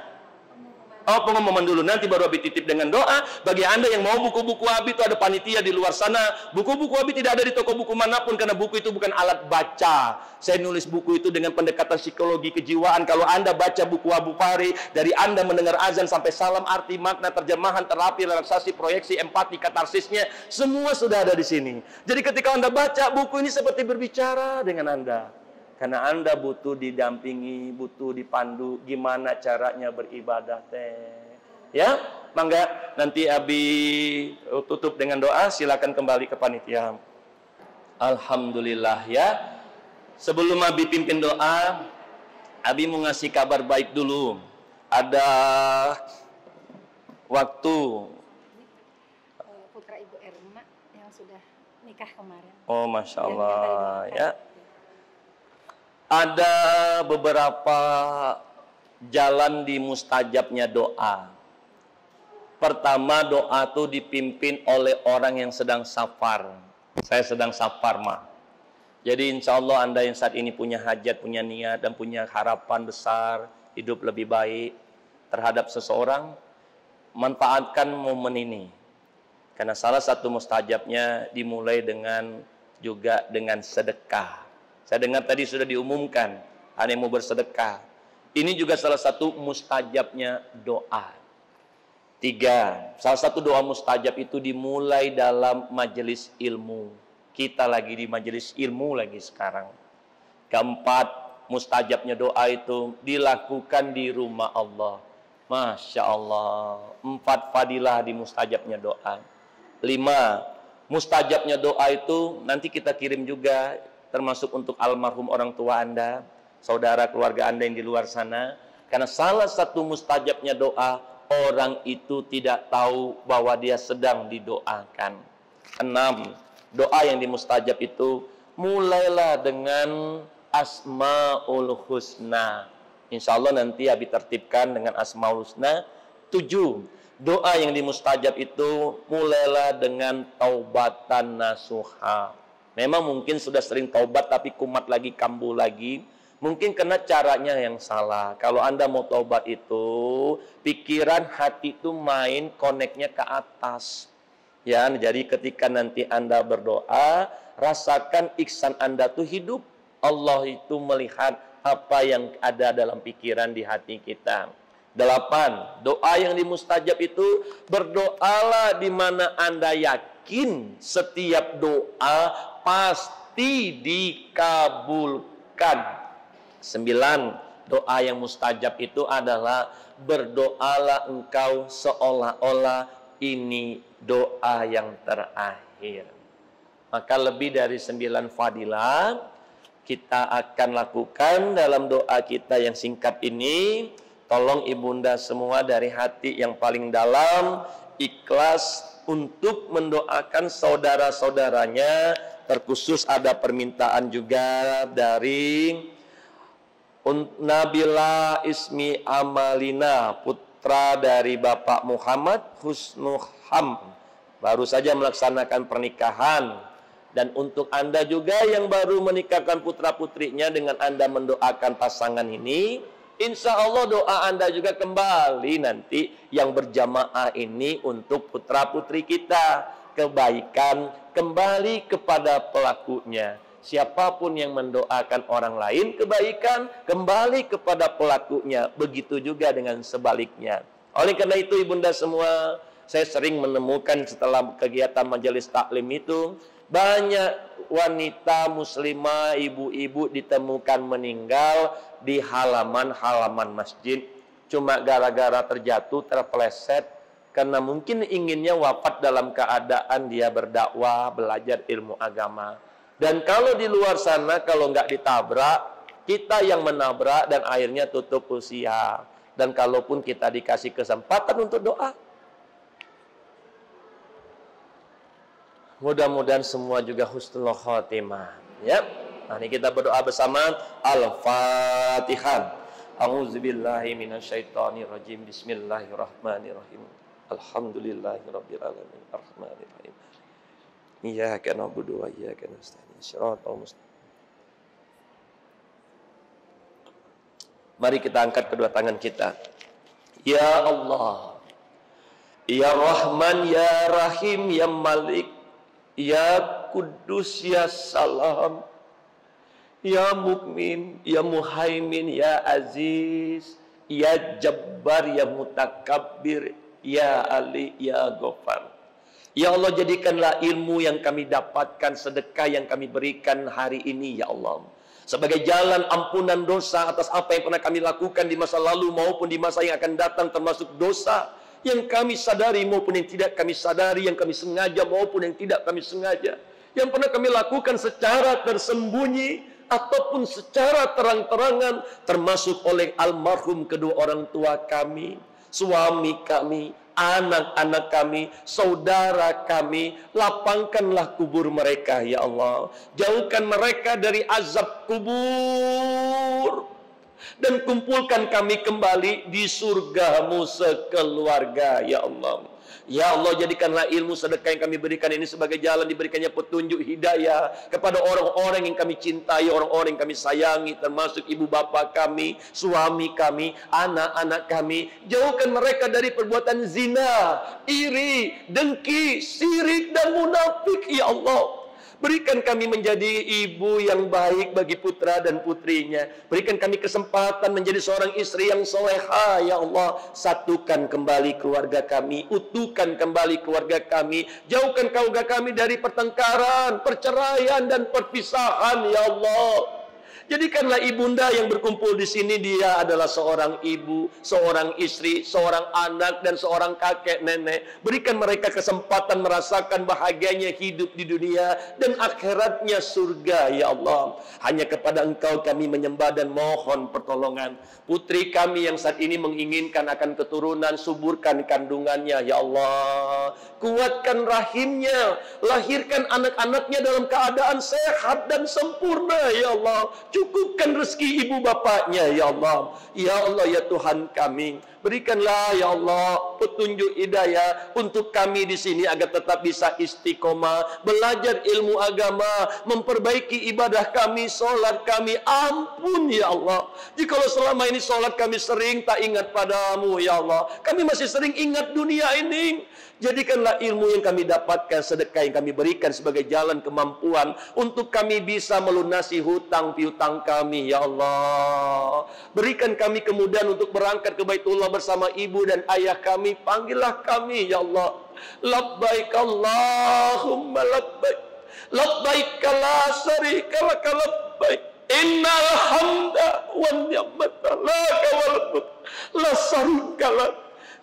Oh, pengumuman dulu, nanti baru Abi titip dengan doa. Bagi Anda yang mau buku-buku Abi, itu ada panitia di luar sana. Buku-buku Abi tidak ada di toko buku manapun, karena buku itu bukan alat baca. Saya nulis buku itu dengan pendekatan psikologi kejiwaan. Kalau Anda baca buku Abu Fahri, dari Anda mendengar azan sampai salam, arti, makna, terjemahan, terapi, relaksasi, proyeksi, empati, katarsisnya, semua sudah ada di sini. Jadi ketika Anda baca buku ini seperti berbicara dengan Anda. Karena Anda butuh didampingi, butuh dipandu gimana caranya beribadah teh. Ya, mangga nanti Abi tutup dengan doa, silakan kembali ke panitia. Alhamdulillah ya. Sebelum Abi pimpin doa, Abi mau ngasih kabar baik dulu. Ada waktu Putra Ibu Erma yang sudah nikah kemarin. Oh, Masya Allah ya. Ada beberapa jalan di mustajabnya doa. Pertama, doa itu dipimpin oleh orang yang sedang safar. Saya sedang safar, Ma. Jadi insya Allah Anda yang saat ini punya hajat, punya niat, dan punya harapan besar, hidup lebih baik terhadap seseorang, manfaatkan momen ini. Karena salah satu mustajabnya dimulai juga dengan sedekah. Saya dengar tadi sudah diumumkan, ada yang mau bersedekah. Ini juga salah satu mustajabnya doa. 3, salah satu doa mustajab itu dimulai dalam majelis ilmu. Kita lagi di majelis ilmu lagi sekarang. 4, mustajabnya doa itu dilakukan di rumah Allah. Masya Allah. 4 fadilah di mustajabnya doa. 5, mustajabnya doa itu nanti kita kirim juga, termasuk untuk almarhum orang tua Anda, saudara keluarga Anda yang di luar sana. Karena salah satu mustajabnya doa, orang itu tidak tahu bahwa dia sedang didoakan. 6, doa yang dimustajab itu mulailah dengan Asmaul Husna. Insya Allah nanti Abi tertibkan dengan Asmaul Husna. 7, doa yang dimustajab itu mulailah dengan taubatan nasuha. Memang mungkin sudah sering taubat tapi kumat lagi, kambuh lagi. Mungkin karena caranya yang salah. Kalau Anda mau taubat itu, pikiran hati itu main koneknya ke atas. Ya, jadi ketika nanti Anda berdoa, rasakan iksan Anda tuh hidup. Allah itu melihat apa yang ada dalam pikiran di hati kita. 8, doa yang dimustajab itu berdoalah di mana Anda yakin setiap doa pasti dikabulkan. 9, doa yang mustajab itu adalah berdoalah engkau seolah-olah ini doa yang terakhir. Maka lebih dari 9 fadilah kita akan lakukan dalam doa kita yang singkat ini. Tolong ibunda semua dari hati yang paling dalam ikhlas untuk mendoakan saudara-saudaranya. Terkhusus ada permintaan juga dari Nabila Ismi Amalina, putra dari Bapak Muhammad Husnuham, baru saja melaksanakan pernikahan. Dan untuk Anda juga yang baru menikahkan putra-putrinya, dengan Anda mendoakan pasangan ini, insya Allah doa Anda juga kembali nanti yang berjamaah ini untuk putra-putri kita. Kebaikan kembali kepada pelakunya. Siapapun yang mendoakan orang lain kebaikan, kembali kepada pelakunya. Begitu juga dengan sebaliknya. Oleh karena itu ibunda semua, saya sering menemukan setelah kegiatan majelis taklim itu, banyak wanita muslimah, ibu-ibu ditemukan meninggal di halaman-halaman masjid. Cuma gara-gara terjatuh, terpeleset, karena mungkin inginnya wafat dalam keadaan dia berdakwah, belajar ilmu agama. Dan kalau di luar sana, kalau nggak ditabrak, kita yang menabrak dan akhirnya tutup usia. Dan kalaupun kita dikasih kesempatan untuk doa, mudah-mudahan semua juga husnul khotimah. Ya, nah ini kita berdoa bersama. Al-Fatihah. A'udzubillahi minasyaitonirrajim. Bismillahirrahmanirrahim. Alhamdulillahirabbil alamin. Arrahmanirrahim. Iyyaka na'budu wa iyyaka nasta'in. Shiratal mustaqim. Mari kita angkat kedua tangan kita. Ya Allah, Ya Rahman, Ya Rahim, Ya Malik, Ya Kudus, Ya Salam, Ya Mukmin, Ya Muhaimin, Ya Aziz, Ya Jabbar, Ya Mutakabbir, Ya Ali, Ya Ghaffar. Ya Allah, jadikanlah ilmu yang kami dapatkan, sedekah yang kami berikan hari ini, Ya Allah, sebagai jalan ampunan dosa atas apa yang pernah kami lakukan di masa lalu maupun di masa yang akan datang, termasuk dosa yang kami sadari maupun yang tidak kami sadari, yang kami sengaja maupun yang tidak kami sengaja, yang pernah kami lakukan secara tersembunyi ataupun secara terang-terangan, termasuk oleh almarhum kedua orang tua kami, suami kami, anak-anak kami, saudara kami. Lapangkanlah kubur mereka, ya Allah. Jauhkan mereka dari azab kubur, dan kumpulkan kami kembali di surga-Mu sekeluarga, ya Allah. Ya Allah, jadikanlah ilmu sedekah yang kami berikan ini sebagai jalan diberikannya petunjuk hidayah kepada orang-orang yang kami cintai, orang-orang yang kami sayangi, termasuk ibu bapa kami, suami kami, anak-anak kami. Jauhkan mereka dari perbuatan zina, iri, dengki, syirik, dan munafik, ya Allah. Berikan kami menjadi ibu yang baik bagi putra dan putrinya. Berikan kami kesempatan menjadi seorang istri yang soleha, ya Allah. Satukan kembali keluarga kami, utuhkan kembali keluarga kami. Jauhkan keluarga kami dari pertengkaran, perceraian, dan perpisahan, ya Allah. Jadikanlah ibunda yang berkumpul di sini, dia adalah seorang ibu, seorang istri, seorang anak, dan seorang kakek nenek. Berikan mereka kesempatan merasakan bahagianya hidup di dunia dan akhiratnya surga, ya Allah. Hanya kepada Engkau kami menyembah dan mohon pertolongan. Putri kami yang saat ini menginginkan akan keturunan, suburkan kandungannya, ya Allah. Kuatkan rahimnya, lahirkan anak-anaknya dalam keadaan sehat dan sempurna, ya Allah. Cukupkan rezeki ibu bapaknya, ya Allah. Ya Allah, ya Tuhan kami, berikanlah, ya Allah, petunjuk hidayah untuk kami di sini agar tetap bisa istiqomah, belajar ilmu agama, memperbaiki ibadah kami, solat kami. Ampun, ya Allah, jikalau selama ini solat kami sering tak ingat padamu, ya Allah. Kami masih sering ingat dunia ini. Jadikanlah ilmu yang kami dapatkan, sedekah yang kami berikan sebagai jalan kemampuan untuk kami bisa melunasi hutang piutang kami, ya Allah. Berikan kami kemudahan untuk berangkat ke Baitullah bersama ibu dan ayah kami. Panggillah kami, ya Allah. Labbaik Allahumma labbaik, labbaik la syarika lak, labbaik, innal hamda wan ni'mata laka wal mulk la syarika lak.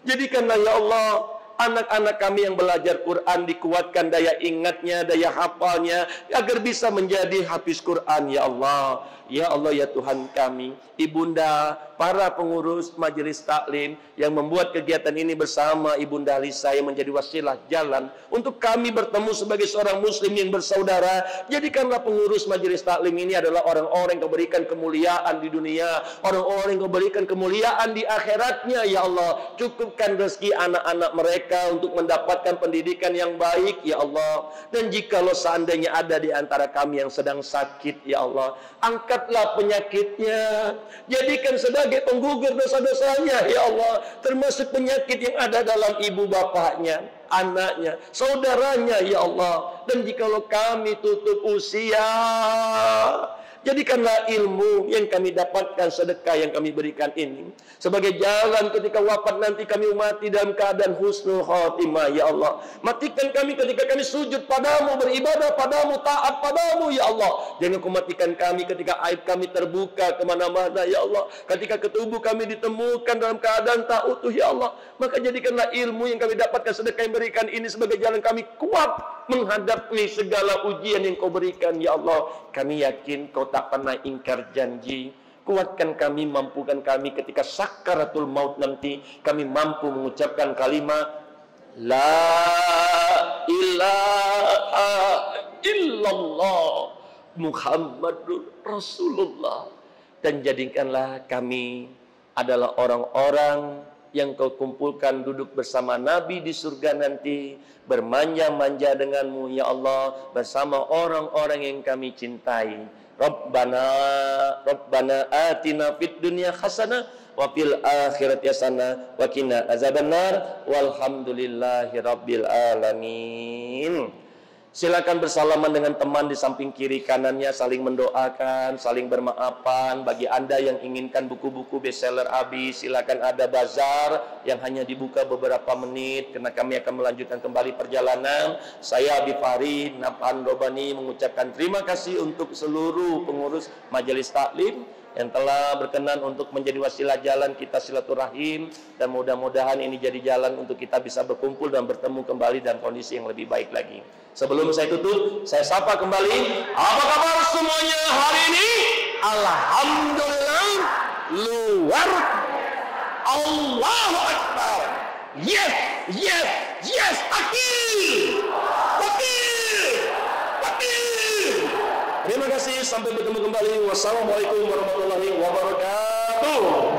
Jadikanlah, ya Allah, anak-anak kami yang belajar Quran dikuatkan daya ingatnya, daya hafalnya, agar bisa menjadi hafiz Quran, ya Allah. Ya Allah, ya Tuhan kami, ibunda, para pengurus majelis taklim yang membuat kegiatan ini bersama ibunda Lisa yang menjadi wasilah jalan untuk kami bertemu sebagai seorang muslim yang bersaudara. Jadikanlah pengurus majelis taklim ini adalah orang-orang yang Kau berikan kemuliaan di dunia, orang-orang yang Kau berikan kemuliaan di akhiratnya, ya Allah. Cukupkan rezeki anak-anak mereka untuk mendapatkan pendidikan yang baik, ya Allah. Dan jikalau seandainya ada di antara kami yang sedang sakit, ya Allah, angkatlah penyakitnya, jadikan sebagai penggugur dosa-dosanya, ya Allah. Termasuk penyakit yang ada dalam ibu bapaknya, anaknya, saudaranya, ya Allah. Dan jikalau kami tutup usia, jadikanlah ilmu yang kami dapatkan, sedekah yang kami berikan ini sebagai jalan ketika wafat nanti kami mati dalam keadaan husnul khotimah, ya Allah. Matikan kami ketika kami sujud padamu, beribadah padamu, taat padamu, ya Allah. Jangan Kau matikan kami ketika aib kami terbuka kemana-mana, ya Allah. Ketika ketubuh kami ditemukan dalam keadaan tak utuh, ya Allah. Maka jadikanlah ilmu yang kami dapatkan, sedekah yang berikan ini sebagai jalan kami kuat menghadapi segala ujian yang Kau berikan, ya Allah. Kami yakin Kau tak pernah ingkar janji. Kuatkan kami, mampukan kami ketika sakaratul maut nanti kami mampu mengucapkan kalimat La ilaha illallah Muhammadur Rasulullah. Dan jadikanlah kami adalah orang-orang yang Kau kumpulkan duduk bersama Nabi di surga nanti, bermanja-manja denganmu, ya Allah, bersama orang-orang yang kami cintai. Rabbana atina fid dunya hasanah wa fil akhirati hasanah wa qina azabannar walhamdulillahi rabbil alamin. Silakan bersalaman dengan teman di samping kiri kanannya, saling mendoakan, saling bermaafan. Bagi Anda yang inginkan buku-buku bestseller Abi, silakan ada bazar yang hanya dibuka beberapa menit karena kami akan melanjutkan kembali perjalanan. Saya Abi Farid Naphan Robani mengucapkan terima kasih untuk seluruh pengurus Majelis Taklim yang telah berkenan untuk menjadi wasilah jalan kita silaturahim, dan mudah-mudahan ini jadi jalan untuk kita bisa berkumpul dan bertemu kembali dalam kondisi yang lebih baik lagi. Sebelum saya tutup, saya sapa kembali. Apa kabar semuanya hari ini? Alhamdulillah, luar. Allahu Akbar. Yes, yes, yes. Akil. Terima kasih, sampai bertemu kembali. Wassalamualaikum warahmatullahi wabarakatuh.